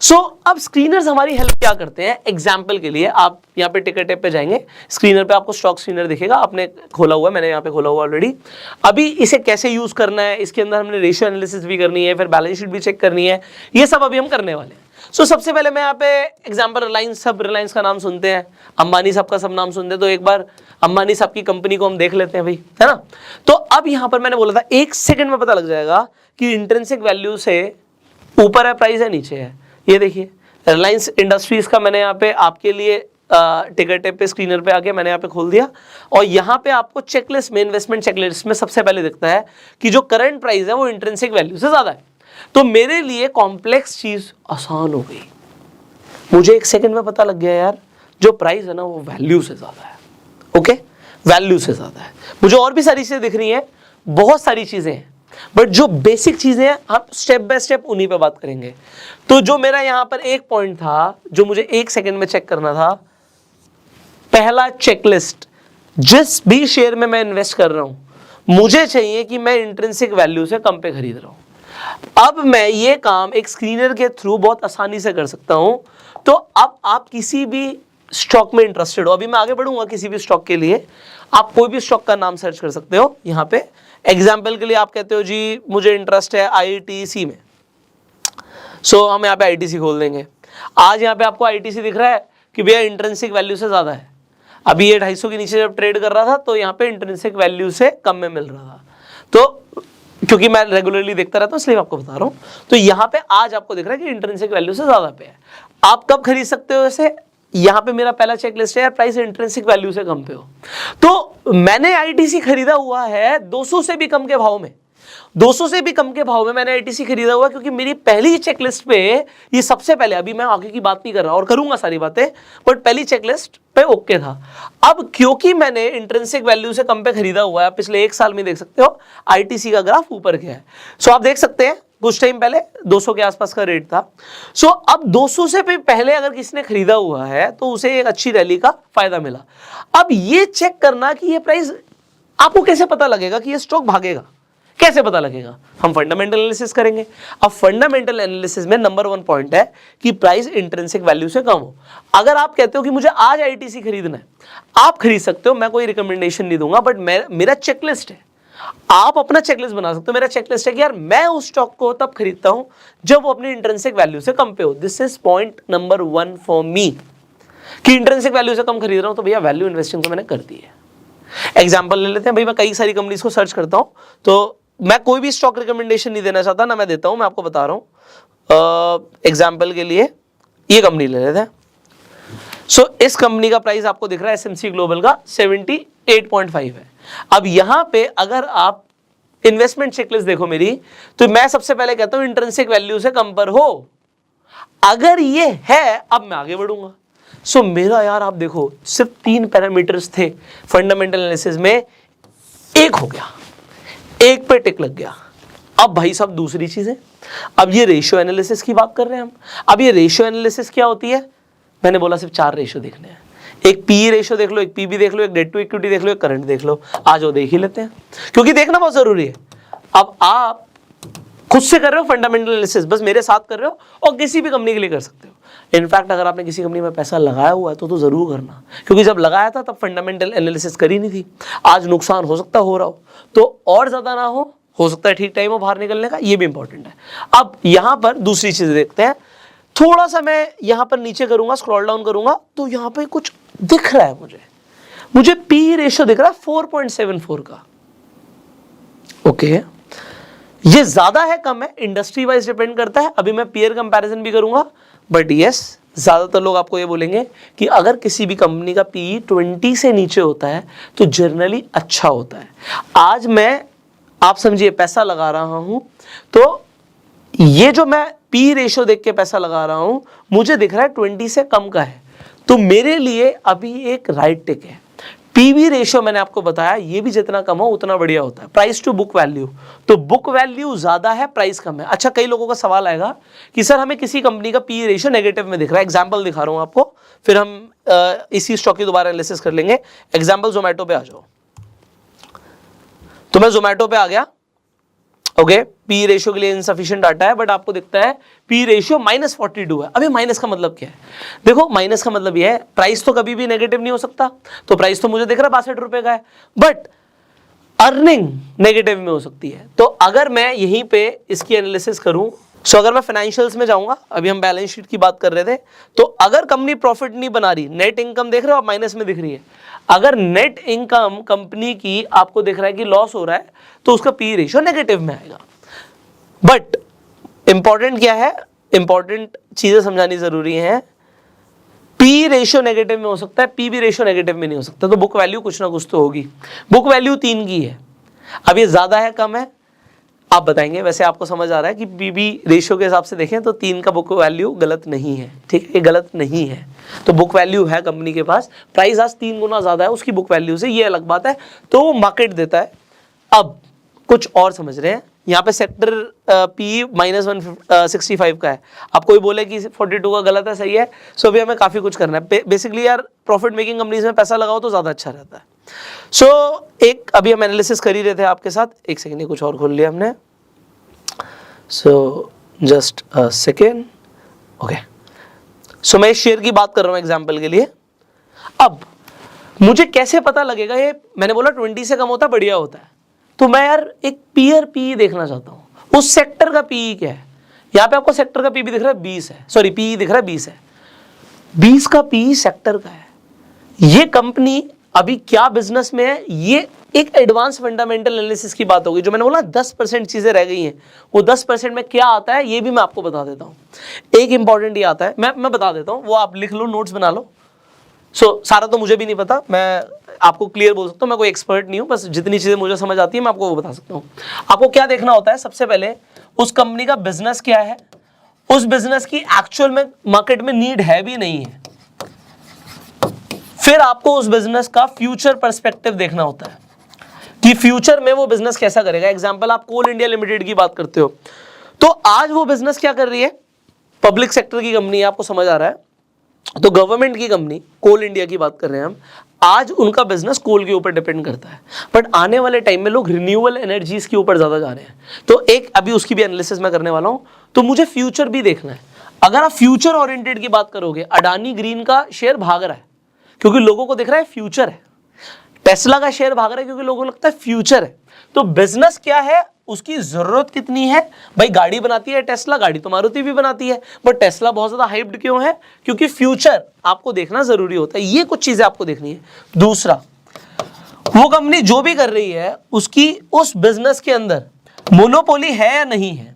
A: सो अब स्क्रीनर्स हमारी हेल्प क्या करते हैं, एग्जाम्पल के लिए आप यहाँ पे टिकर टेप पे जाएंगे, स्क्रीनर पे आपको स्टॉक स्क्रीनर दिखेगा, आपने खोला हुआ है, मैंने यहाँ पे खोला हुआ ऑलरेडी। अभी इसे कैसे यूज करना है, इसके अंदर हमने रेशियो एनालिसिस भी करनी है, फिर बैलेंस शीट भी चेक करनी है, ये सब अभी हम करने वाले हैं। सो सबसे पहले मैं यहाँ पे एग्जाम्पल रिलायंस, सब रिलायंस का नाम सुनते हैं, अंबानी साहब का सब नाम सुनते हैं, तो एक बार अंबानी साहब की कंपनी को हम देख लेते हैं भाई, है ना। तो अब यहाँ पर मैंने बोला था 1 सेकंड में पता लग जाएगा कि इंट्रिंसिक वैल्यू से ऊपर है प्राइस है नीचे है। ये देखिए रिलायंस इंडस्ट्रीज का मैंने यहाँ पे आपके लिए टिकर टेप पे स्क्रीनर पे आके मैंने यहाँ पे खोल दिया, और यहाँ पे आपको चेकलिस्ट में, इन्वेस्टमेंट चेकलिस्ट में सबसे पहले दिखता है कि जो करंट प्राइस है वो इंट्रिंसिक वैल्यू से ज्यादा है। तो मेरे लिए कॉम्प्लेक्स चीज आसान हो गई, मुझे 1 सेकंड में पता लग गया यार जो प्राइस है ना वो वैल्यू से ज्यादा है। ओके, वैल्यू से ज्यादा है। मुझे और भी सारी चीजें दिख रही हैं, बहुत सारी चीजें हैं, बट जो बेसिक चीजें हैं हम स्टेप बाय स्टेप उन्हीं पे बात करेंगे। तो जो मेरा यहां पर एक पॉइंट था जो मुझे 1 सेकंड में चेक करना था, पहला चेकलिस्ट, जिस भी शेयर में मैं इन्वेस्ट कर रहा हूं मुझे चाहिए कि मैं इंट्रिंसिक वैल्यू से कम पे खरीद रहा हूं। अब मैं ये काम एक स्क्रीनर के थ्रू बहुत आसानी से कर सकता हूं। तो अब आप किसी भी स्टॉक में इंटरेस्टेड हो, अभी मैं आगे बढ़ूंगा किसी भी स्टॉक के लिए, आप कोई भी स्टॉक का नाम सर्च कर सकते हो। यहाँ पे एग्जाम्पल के लिए आप कहते हो जी मुझे इंटरेस्ट है आईटीसी में, सो हम यहाँ पे आईटीसी खोल देंगे। आज यहाँ पे आपको आईटीसी दिख रहा है कि भैया इंट्रिंसिक वैल्यू से ज्यादा है, अभी ये 250 के नीचे जब ट्रेड कर रहा था तो यहाँ पे इंट्रिंसिक वैल्यू से कम में मिल रहा था। तो क्योंकि मैं रेगुलरली देखता रहता हूँ इसलिए आपको बता रहा हूँ। तो यहाँ पे आज आपको दिख रहा है कि इंट्रिंसिक वैल्यू से ज्यादा पे है। आप कब खरीद सकते हो इसे, यहाँ पे मेरा पहला चेकलिस्ट है प्राइस इंट्रिंसिक वैल्यू से कम पे हो। तो मैंने आईटीसी खरीदा हुआ है 200 से भी कम के भाव में, 200 से भी कम के भाव में मैंने आईटीसी खरीदा हुआ, क्योंकि मेरी पहली चेकलिस्ट पे ये सबसे पहले, अभी मैं आगे की बात नहीं कर रहा और करूंगा सारी बातें, बट पहली चेकलिस्ट पे ओके था। अब क्योंकि मैंने इंट्रिंसिक वैल्यू से कम पे खरीदा हुआ है, पिछले 1 साल में देख सकते हो आईटीसी का ग्राफ ऊपर गया है। सो आप देख सकते हैं कुछ टाइम पहले 200 के आसपास का रेट था। सो अब 200 से भी पहले अगर किसी ने खरीदा हुआ है तो उसे एक अच्छी रैली का फायदा मिला। अब ये चेक करना कि ये प्राइस, आपको कैसे पता लगेगा कि ये स्टॉक भागेगा, कैसे पता लगेगा, हम फंडामेंटल एनालिसिस करेंगे। अब फंडामेंटल एनालिसिस में नंबर 1 पॉइंट है कि प्राइस इंट्रिंसिक वैल्यू से कम हो। अगर आप कहते हो कि मुझे आज आईटीसी खरीदना है, आप खरीद सकते हो, मैं कोई रिकमेंडेशन नहीं दूंगा, बट मेरा चेकलिस्ट है, आप अपना चेकलिस्ट बना सकते हो। मेरा चेकलिस्ट है कि यार मैं उस स्टॉक को तब खरीदता हूं जब वो अपनी इंट्रिंसिक वैल्यू से कम पे हो। This is point number 1 for me, कि इंट्रिंसिक वैल्यू से कम खरीद रहा हूं तो भैया वैल्यू इन्वेस्टिंग तो मैंने कर दी है। एग्जांपल ले लेते हैं भाई, मैं कई सारी कंपनीज को सर्च करता हूं, तो मैं कोई भी स्टॉक रिकमेंडेशन नहीं देना चाहता, ना मैं देता हूं, मैं आपको बता रहा हूं। एग्जाम्पल के लिए ये कंपनी ले लेते हैं। सो इस कंपनी का प्राइस आपको दिख रहा है एसएमसी ग्लोबल का 78.5 है। अब यहां पे अगर आप इन्वेस्टमेंट चेकलिस्ट देखो मेरी, तो मैं सबसे पहले कहता हूं इंट्रिंसिक वैल्यू से कम पर हो। अगर ये है, अब मैं आगे बढ़ूंगा। सो मेरा यार आप देखो सिर्फ 3 पैरामीटर्स थे फंडामेंटल एनालिसिस में, एक हो गया, एक पे टिक लग गया। अब भाई साहब दूसरी चीज है, अब ये रेशियो एनालिसिस की बात कर रहे हैं हम। अब ये रेशियो एनालिसिस क्या होती है, मैंने बोला सिर्फ 4 रेशियो देखने हैं, एक पी रेशियो देख लो, एक पीबी देख लो, एक डेट टू इक्विटी देख लो, एक करंट देख लो। आज वो देख ही लेते हैं क्योंकि देखना बहुत जरूरी है। अब आप खुद से कर रहे हो फंडामेंटल एनालिसिस, बस मेरे साथ कर रहे हो, और किसी भी कंपनी के लिए कर सकते हो। इनफैक्ट अगर आपने किसी कंपनी में पैसा लगाया हुआ है तो जरूर करना, क्योंकि जब लगाया था तब फंडामेंटल एनालिसिस करी नहीं थी। आज नुकसान हो सकता हो रहा हो, तो और ज्यादा ना हो सकता है ठीक टाइम हो बाहर निकलने का, ये भी इंपॉर्टेंट है। अब यहां पर दूसरी चीज देखते हैं, थोड़ा सा मैं यहां पर नीचे करूंगा, स्क्रॉल डाउन करूंगा, तो यहां पे कुछ दिख रहा है मुझे पी रेशियो दिख रहा है 4.74 का। ओके, ये ज्यादा है कम है, इंडस्ट्री वाइज डिपेंड करता है। अभी मैं पीयर कंपैरिजन भी करूंगा, बट यस ज्यादातर लोग आपको ये बोलेंगे कि अगर किसी भी कंपनी का पी 20 से नीचे होता है तो जनरली अच्छा होता है। आज मैं, आप समझिए, पैसा लगा रहा हूं, तो ये जो मैं पी रेशियो देख के पैसा लगा रहा हूं, मुझे दिख रहा है 20 से कम का है, तो मेरे लिए अभी एक राइट टिक है। पीवी रेशियो मैंने आपको बताया, ये भी जितना कम हो उतना बढ़िया होता है। प्राइस टू बुक वैल्यू, तो बुक वैल्यू ज्यादा है, प्राइस कम है। अच्छा, कई लोगों का सवाल आएगा कि सर हमें किसी कंपनी का पी रेशियो नेगेटिव में दिख रहा है, एग्जांपल दिखा रहा हूं आपको, फिर हम इसी स्टॉक की दोबारा एनालिसिस कर लेंगे। एग्जांपल जोमेटो पे आ जाओ, तो मैं जोमेटो पे आ गया, ओके, पी रेशियो के लिए इनसफिशिएंट डाटा है, बट आपको दिखता है पी रेशियो -42 है। अभी माइनस का मतलब क्या है? देखो, माइनस का मतलब यह है प्राइस तो कभी भी नेगेटिव नहीं हो सकता, तो प्राइस तो मुझे दिख रहा है 62 रुपए का है, बट अर्निंग नेगेटिव में हो सकती है। तो अगर मैं यहीं पे इसकी एनालिसिस करूं, सो अगर मैं फाइनेंशियल्स में जाऊंगा, अभी हम बैलेंस शीट की बात कर रहे थे, तो अगर कंपनी प्रॉफिट नहीं बना रही, नेट इनकम देख रहे हो आप माइनस में दिख रही है, अगर नेट इनकम कंपनी की आपको दिख रहा है कि लॉस हो रहा है, तो उसका पी रेशियो नेगेटिव में आएगा। बट इंपॉर्टेंट क्या है, इंपॉर्टेंट चीजें समझानी जरूरी है। पी रेशियो नेगेटिव में हो सकता है, पी बी रेशियो नेगेटिव में नहीं हो सकता, तो बुक वैल्यू कुछ ना कुछ तो होगी। बुक वैल्यू 3 की है, अब ये ज्यादा है कम है आप बताएंगे। वैसे आपको समझ आ रहा है कि पी बी रेशियो के हिसाब से देखें तो 3 का बुक वैल्यू गलत नहीं है, ठीक है, ये गलत नहीं है। तो बुक वैल्यू है कंपनी के पास, प्राइस आज 3 गुना ज्यादा है उसकी बुक वैल्यू से, ये अलग बात है, तो वो मार्केट देता है। अब कुछ और समझ रहे हैं, यहाँ पे सेक्टर पी -165 का है, अब कोई बोले कि 42 का गलत है, सही है, सो अभी हमें काफ़ी कुछ करना है। बेसिकली यार प्रॉफिट मेकिंग कंपनीज में पैसा लगाओ तो ज़्यादा अच्छा रहता है। सो एक अभी हम एनालिसिस कर ही रहे थे आपके साथ, एक सेकेंड, कुछ और खोल लिया हमने, so just a second, okay. So मैं शेयर की बात कर रहा हूँ एग्जाम्पल के लिए। अब मुझे कैसे पता लगेगा, ये मैंने बोला 20 से कम होता है बढ़िया होता है, तो मैं यार एक पीयर पी देखना चाहता हूं, उस सेक्टर का पी क्या है। यहां पे आपको सेक्टर का पी भी दिख रहा है 20 है, सॉरी पी दिख रहा है 20 है, 20 का पी सेक्टर का है। ये कंपनी अभी क्या बिजनेस में है, ये एक एडवांस फंडामेंटल एनालिसिस की बात होगी। जो मैंने बोला 10% चीजें रह गई हैं, वो 10% में क्या आता है ये भी मैं आपको बता देता हूं। एक इंपॉर्टेंट ये आता है, मैं बता देता हूं, वो आप लिख लो, नोट्स बना लो। सारा तो मुझे भी नहीं पता, मैं आपको क्लियर बोल सकता हूँ, मैं कोई एक्सपर्ट नहीं हूँ, बस जितनी चीजें मुझे समझ आती है मैं आपको वो बता सकता हूँ। आपको क्या देखना होता है, सबसे पहले उस कंपनी का बिजनेस क्या है, उस बिजनेस की एक्चुअल में मार्केट में नीड है भी नहीं है। फिर आपको उस बिजनेस का फ्यूचर पर्सपेक्टिव देखना होता है कि फ्यूचर में वो बिजनेस कैसा करेगा। एग्जांपल, आप कोल इंडिया लिमिटेड की बात करते हो, तो आज वो बिजनेस क्या कर रही है, पब्लिक सेक्टर की कंपनी है, आपको समझ आ रहा है, तो गवर्नमेंट की कंपनी कोल इंडिया की बात कर रहे हैं हम, आज उनका बिजनेस कोल के ऊपर डिपेंड करता है, बट आने वाले टाइम में लोग रिन्यूएबल एनर्जीज के ऊपर ज्यादा जा रहे हैं। तो एक अभी उसकी भी एनालिसिस मैं करने वाला हूं, तो मुझे फ्यूचर भी देखना है। अगर आप फ्यूचर ओरिएंटेड की बात करोगे, अडानी ग्रीन का शेयर भाग रहा है क्योंकि लोगों को दिख रहा है फ्यूचर है, टेस्ला का शेयर भाग रहा है क्योंकि लोगों को लगता है फ्यूचर है। तो बिजनेस क्या है, उसकी जरूरत कितनी है, भाई गाड़ी बनाती है टेस्ला, गाड़ी तो मारुति भी बनाती है, बट टेस्ला बहुत ज्यादा हाइप्ड क्यों है, क्योंकि फ्यूचर आपको देखना जरूरी होता है। ये कुछ चीजें आपको देखनी है। दूसरा, वो कंपनी जो भी कर रही है उसकी उस बिजनेस के अंदर मोनोपोली है या नहीं है।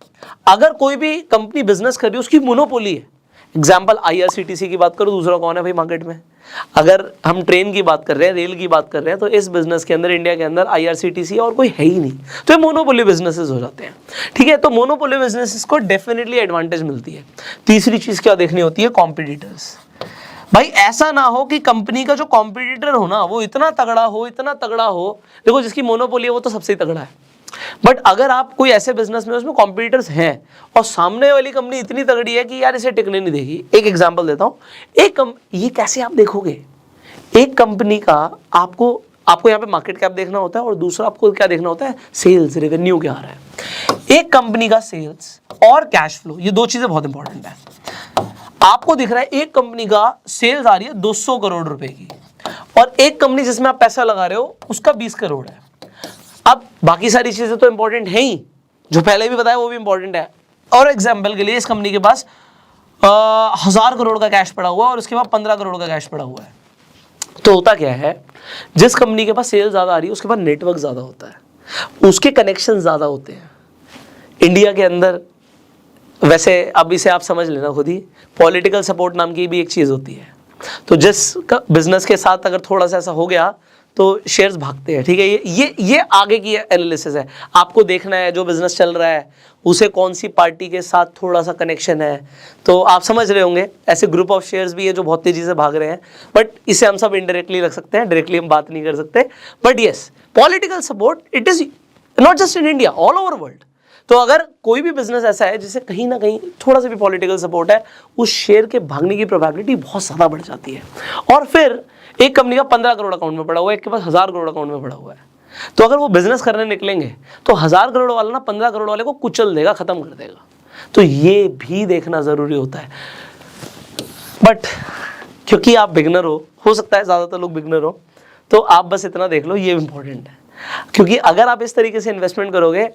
A: अगर कोई भी कंपनी बिजनेस कर रही है उसकी मोनोपोली है, एग्जाम्पल आईआरसीटीसी की बात करो, दूसरा कौन है भाई मार्केट में। अगर हम ट्रेन की बात कर रहे हैं, रेल की बात कर रहे हैं, तो इस बिजनेस के अंदर इंडिया के अंदर आईआरसीटीसी और कोई है ही नहीं, तो ये मोनोपोली बिजनेसेस हो जाते हैं। ठीक है, तो मोनोपोली बिजनेसेस को डेफिनेटली एडवांटेज मिलती है। तीसरी चीज क्या देखनी होती है, कॉम्पिटिटर्स। भाई ऐसा ना हो कि कंपनी का जो कॉम्पिटिटर हो ना वो इतना तगड़ा हो, इतना तगड़ा हो, देखो जिसकी मोनोपोली है वो तो सबसे तगड़ा है, बट अगर आप कोई ऐसे बिजनेस में उसमें कॉम्पिटिटर्स हैं और सामने वाली कंपनी इतनी तगड़ी है कि यार इसे टिकने नहीं देगी। एक एग्जांपल देता हूं, ये कैसे आप देखोगे, एक कंपनी का आपको यहाँ पे मार्केट कैप देखना होता है और दूसरा आपको क्या देखना होता है, सेल्स रेवेन्यू क्या आ रहा है। एक कंपनी का सेल्स और कैश फ्लो, ये दो चीजें बहुत इंपॉर्टेंट है। आपको दिख रहा है एक कंपनी का सेल्स आ रही है 200 करोड़ रुपए की, और एक कंपनी जिसमें आप पैसा लगा रहे हो उसका 20 करोड़ है। अब बाकी सारी चीजें तो इंपॉर्टेंट है ही, जो पहले भी बताया वो भी इंपॉर्टेंट है। और एग्जांपल के लिए इस कंपनी के पास 1000 करोड़ का कैश पड़ा हुआ है और उसके बाद 15 करोड़ का कैश पड़ा हुआ है। तो होता क्या है, जिस कंपनी के पास सेल ज्यादा आ रही है उसके पास नेटवर्क ज्यादा होता है, उसके कनेक्शन ज्यादा होते हैं। इंडिया के अंदर वैसे अब इसे आप समझ लेना खुद ही, पॉलिटिकल सपोर्ट नाम की भी एक चीज होती है। तो जिस बिजनेस के साथ अगर थोड़ा सा ऐसा हो गया तो शेयर्स भागते हैं। ठीक है, ये आगे की एनालिसिस है। आपको देखना है जो बिजनेस चल रहा है उसे कौन सी पार्टी के साथ थोड़ा सा कनेक्शन है, तो आप समझ रहे होंगे। ऐसे ग्रुप ऑफ शेयर्स भी है जो बहुत तेजी से भाग रहे हैं, बट इसे हम सब इनडायरेक्टली रख सकते हैं, डायरेक्टली हम बात नहीं कर सकते। But yes, political support it is not just in India, all over world. तो अगर कोई भी बिजनेस ऐसा है जिसे कहीं ना कहीं थोड़ा सा भी पॉलिटिकल सपोर्ट है, उस शेयर के भागने की प्रोबेबिलिटी बहुत ज्यादा बढ़ जाती है। और फिर एक कंपनी का 15 करोड़ अकाउंट में पड़ा हुआ है, एक के पास 1000 करोड़ अकाउंट में पड़ा हुआ है, तो अगर वो बिजनेस करने निकलेंगे तो 1000 करोड़ वाला ना 15 करोड़ वाले को कुचल देगा, खत्म कर देगा। तो ये भी देखना जरूरी होता है। बट क्योंकि आप बिगनर हो सकता है ज़्यादातर लोग बिगनर हो, तो आप बस इतना देख लो, ये इंपॉर्टेंट है। क्योंकि अगर आप इस तरीके से इन्वेस्टमेंट करोगे,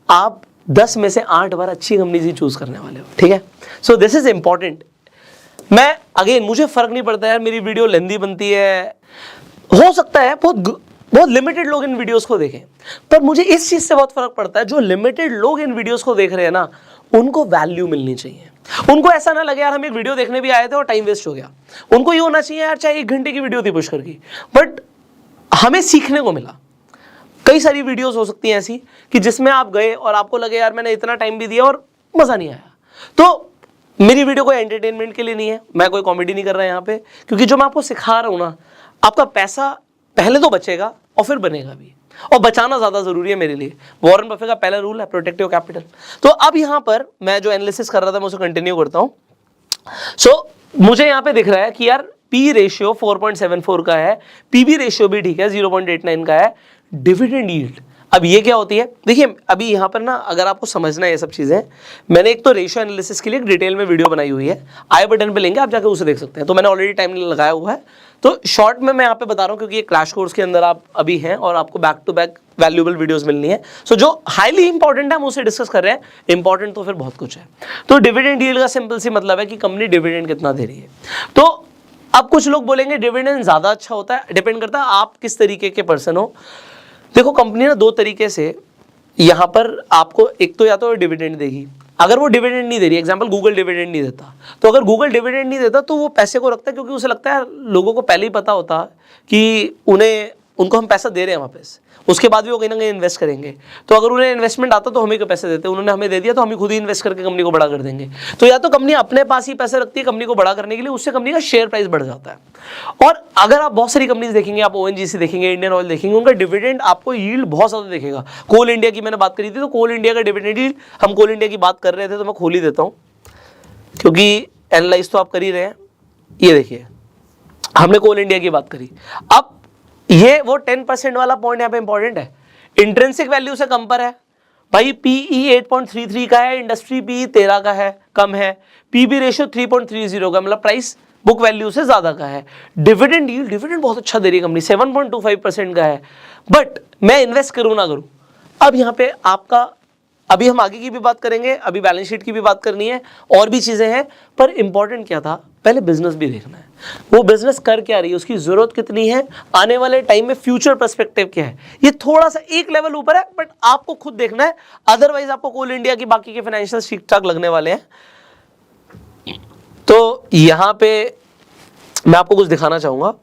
A: आप 10 में से 8 बार अच्छी कंपनीज ही चूज करने वाले हो, ठीक है। सो दिस इज इंपॉर्टेंट। मैं अगेन, मुझे फर्क नहीं पड़ता यार मेरी वीडियो लेंदी बनती है, हो सकता है बहुत लिमिटेड लोग इन वीडियोस को देखें, पर मुझे इस चीज से बहुत फर्क पड़ता है, जो लिमिटेड लोग इन वीडियोस को देख रहे हैं ना, उनको वैल्यू मिलनी चाहिए। उनको ऐसा ना लगे यार हम एक वीडियो देखने भी आए थे और टाइम वेस्ट हो गया। उनको ये होना चाहिए यार चाहे 1 घंटे की वीडियो थी पुष्कर की, बट हमें सीखने को मिला। कई सारी वीडियोस हो सकती हैं ऐसी कि जिसमें आप गए और आपको लगे यार मैंने इतना टाइम भी दिया और मजा नहीं आया। तो मेरी वीडियो कोई एंटरटेनमेंट के लिए नहीं है, मैं कोई कॉमेडी नहीं कर रहा यहाँ पे, क्योंकि जो मैं आपको सिखा रहा हूँ ना, आपका पैसा पहले तो बचेगा और फिर बनेगा भी, और बचाना ज्यादा जरूरी है मेरे लिए। वॉरेन बफे का पहला रूल है प्रोटेक्ट योर कैपिटल। तो अब यहाँ पर मैं जो एनालिसिस कर रहा था मैं उसे कंटिन्यू करता हूँ। सो मुझे यहाँ पे दिख रहा है कि यार पी रेशियो 4.74 का है, पीबी रेशियो भी ठीक है 0.89 का है, डिविडेंड यील्ड। अब ये क्या होती है, देखिए अभी यहाँ पर ना अगर आपको समझना है ये सब चीजें, मैंने एक तो रेशियो एनालिसिस के लिए एक डिटेल में वीडियो बनाई हुई है, आई बटन पे लिंक है, आप जाकर उसे देख सकते हैं। तो मैंने ऑलरेडी टाइम लगाया हुआ है, तो शॉर्ट में मैं यहाँ पे बता रहा हूँ क्योंकि ये क्रैश कोर्स के अंदर आप अभी हैं और आपको back to back valuable videos मिलनी है। सो जो हाईली इंपॉर्टेंट है हम उसे डिस्कस कर रहे हैं, इंपॉर्टेंट तो फिर बहुत कुछ है। तो डिविडेंड यील्ड का सिंपल सी मतलब है कि कंपनी डिविडेंड कितना दे रही है। तो अब कुछ लोग बोलेंगे डिविडेंड ज्यादा अच्छा होता है, डिपेंड करता है आप किस तरीके के पर्सन हो। देखो कंपनी ना 2 तरीके से यहाँ पर आपको, एक तो या तो डिविडेंड देगी, अगर वो डिविडेंड नहीं दे रही, एग्जांपल गूगल डिविडेंड नहीं देता, तो अगर गूगल डिविडेंड नहीं देता तो वो पैसे को रखता है क्योंकि उसे लगता है लोगों को पहले ही पता होता कि उनको हम पैसा दे रहे हैं वापस, उसके बाद भी वो कहीं ना कहीं इन्वेस्ट करेंगे। तो अगर उन्हें इन्वेस्टमेंट आता तो हमें क्यों पैसे देते, उन्होंने हमें दे दिया तो हम ही खुद ही इन्वेस्ट करके कंपनी को बड़ा कर देंगे। तो या तो कंपनी अपने पास ही पैसे रखती है कंपनी को बड़ा करने के लिए, उससे कंपनी का शेयर प्राइस बढ़ जाता है। और अगर आप बहुत सारी कंपनीज देखेंगे, आप ओएनजीसी देखेंगे, इंडियन ऑयल देखेंगे, उनका डिविडेंड आपको यील्ड बहुत ज्यादा देखेगा। कोल इंडिया की मैंने बात करी थी, तो कोल इंडिया का डिविडेंड यील्ड, हम कोल इंडिया की बात कर रहे थे तो मैं खोल ही देता हूँ क्योंकि एनालाइज तो आप कर ही रहे हैं। ये देखिए हमने कोल इंडिया की बात करी, अब ये वो 10% वाला पॉइंट यहाँ पे इंपॉर्टेंट है, इंट्रिंसिक वैल्यू से कम पर है भाई। पीई 8.33 का है, इंडस्ट्री पीई 13 का है, कम है। पीबी रेशियो 3.30 का, मतलब प्राइस बुक वैल्यू से ज्यादा का है। डिविडेंड यील्ड, डिविडेंड बहुत अच्छा दे रही है कंपनी, 7.25% का है। बट मैं इन्वेस्ट करूं ना करूं, अब यहाँ पे आपका, अभी हम आगे की भी बात करेंगे, अभी बैलेंस शीट की भी बात करनी है, और भी चीजें हैं, पर इंपॉर्टेंट क्या था, पहले बिजनेस भी देखना है, वो बिजनेस कर क्या रही है, उसकी जरूरत कितनी है, आने वाले टाइम में फ्यूचर पर्सपेक्टिव क्या है। ये थोड़ा सा एक लेवल ऊपर है, बट आपको खुद देखना है, अदरवाइज आपको कोल इंडिया की बाकी के फाइनेंशियल ठीक ठाक लगने वाले हैं। तो यहां पे मैं आपको कुछ दिखाना चाहूंगा,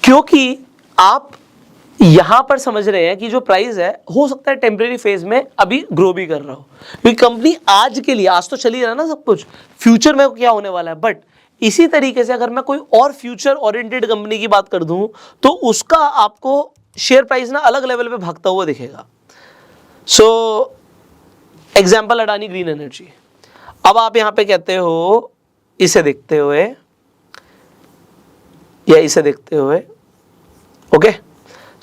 A: क्योंकि आप यहां पर समझ रहे हैं कि जो प्राइस है हो सकता है टेम्परेरी फेज में अभी ग्रो भी कर रहा हो, क्योंकि कंपनी आज के लिए, आज तो चल ही रहा ना सब कुछ, फ्यूचर में क्या होने वाला है। बट इसी तरीके से अगर मैं कोई और फ्यूचर ओरिएंटेड कंपनी की बात कर दूं तो उसका आपको शेयर प्राइस ना अलग लेवल पे भागता हुआ दिखेगा। So example Adani green energy. अब आप यहां पे कहते हो इसे देखते हुए या इसे देखते हुए, ओके,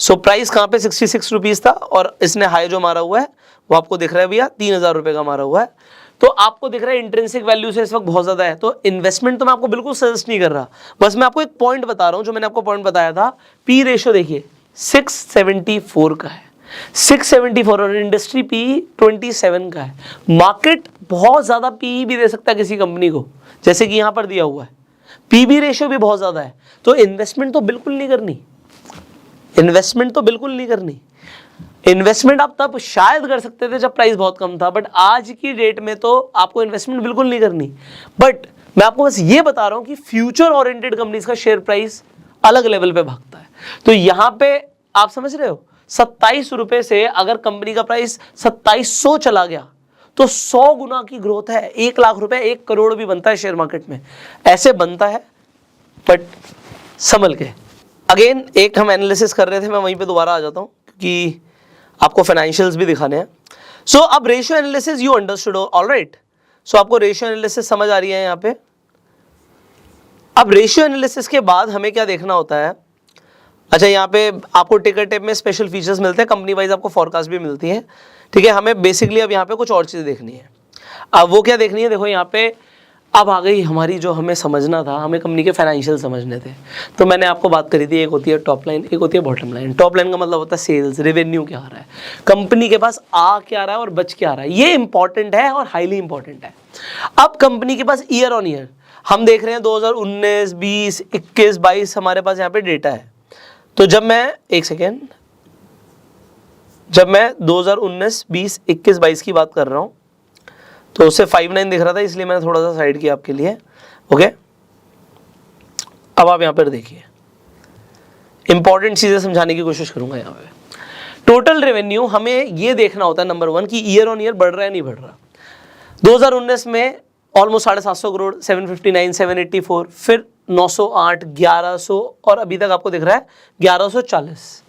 A: सो प्राइस कहां पे 66 रुपीज था और इसने हाई जो मारा हुआ है वो आपको दिख रहा है भैया 3000 रुपए का मारा हुआ है। तो आपको दिख रहा है इंट्रिंसिक वैल्यू से इस वक्त बहुत ज्यादा है, तो इन्वेस्टमेंट तो मैं आपको बिल्कुल सजेस्ट नहीं कर रहा, बस मैं आपको एक पॉइंट बता रहा हूं, जो मैंने आपको पॉइंट बताया था। पी रेशियो देखिए 674 का है, 674, और इंडस्ट्री पी 27 का है। मार्केट बहुत ज्यादा पी भी दे सकता है किसी कंपनी को, जैसे कि यहां पर दिया हुआ है, पीबी रेशियो भी बहुत ज्यादा है। तो इन्वेस्टमेंट तो बिल्कुल नहीं करनी, इन्वेस्टमेंट तो बिल्कुल नहीं करनी। इन्वेस्टमेंट आप तब शायद कर सकते थे जब प्राइस बहुत कम था, बट आज की डेट में तो आपको इन्वेस्टमेंट बिल्कुल नहीं करनी। बट मैं आपको बस ये बता रहा हूं कि फ्यूचर ओरिएंटेड कंपनीज का शेयर प्राइस अलग लेवल पे भागता है। तो यहां पे आप समझ रहे हो, 27 रुपए से अगर कंपनी का प्राइस 2700 चला गया तो 100 गुना की ग्रोथ है। 1 लाख रुपए 1 करोड़ भी बनता है शेयर मार्केट में, ऐसे बनता है, बट संभल के। अगेन एक हम एनालिसिस कर रहे थे, मैं वहीं पे दोबारा आ जाता हूं क्योंकि आपको फाइनेंशियल्स भी दिखाने हैं। सो अब ratio analysis you understood, alright. So आपको रेशियो एनालिसिस समझ आ रही है यहाँ पे। अब रेशियो एनालिसिस के बाद हमें क्या देखना होता है, अच्छा, यहाँ पे आपको टिकर टेप में स्पेशल फीचर्स मिलते हैं, कंपनी वाइज आपको फॉरकास्ट भी मिलती है, ठीक है। हमें बेसिकली अब यहाँ पे कुछ और चीज़ें देखनी है। अब वो क्या देखनी है, देखो यहाँ पे अब आ गई हमारी, जो हमें समझना था, हमें कंपनी के फाइनेंशियल समझने थे। तो मैंने आपको बात करी थी, एक होती है टॉप लाइन, एक होती है बॉटम लाइन। टॉप लाइन का मतलब होता है सेल्स, रेवेन्यू क्या आ रहा है, कंपनी के पास आ क्या रहा है और बच क्या आ रहा है, ये इंपॉर्टेंट है और हाईली इंपॉर्टेंट है। अब कंपनी के पास ईयर ऑन ईयर हम देख रहे हैं 2019, 20, 21, 22 हमारे पास यहाँ पे डेटा है। तो जब मैं 2019, 20, 21, 22 की बात कर रहा हूँ, तो उससे 59 दिख रहा था, इसलिए मैंने थोड़ा सा साइड किया आपके लिए, ओके। अब आप यहाँ पर देखिए, इंपॉर्टेंट चीजें समझाने की कोशिश करूंगा। यहाँ पे टोटल रेवेन्यू हमें ये देखना होता है, नंबर 1 कि ईयर ऑन ईयर बढ़ रहा है नहीं बढ़ रहा। 2019 में ऑलमोस्ट 750 करोड़, 759, 784, फिर 908, 1100 और अभी तक आपको दिख रहा है 1140।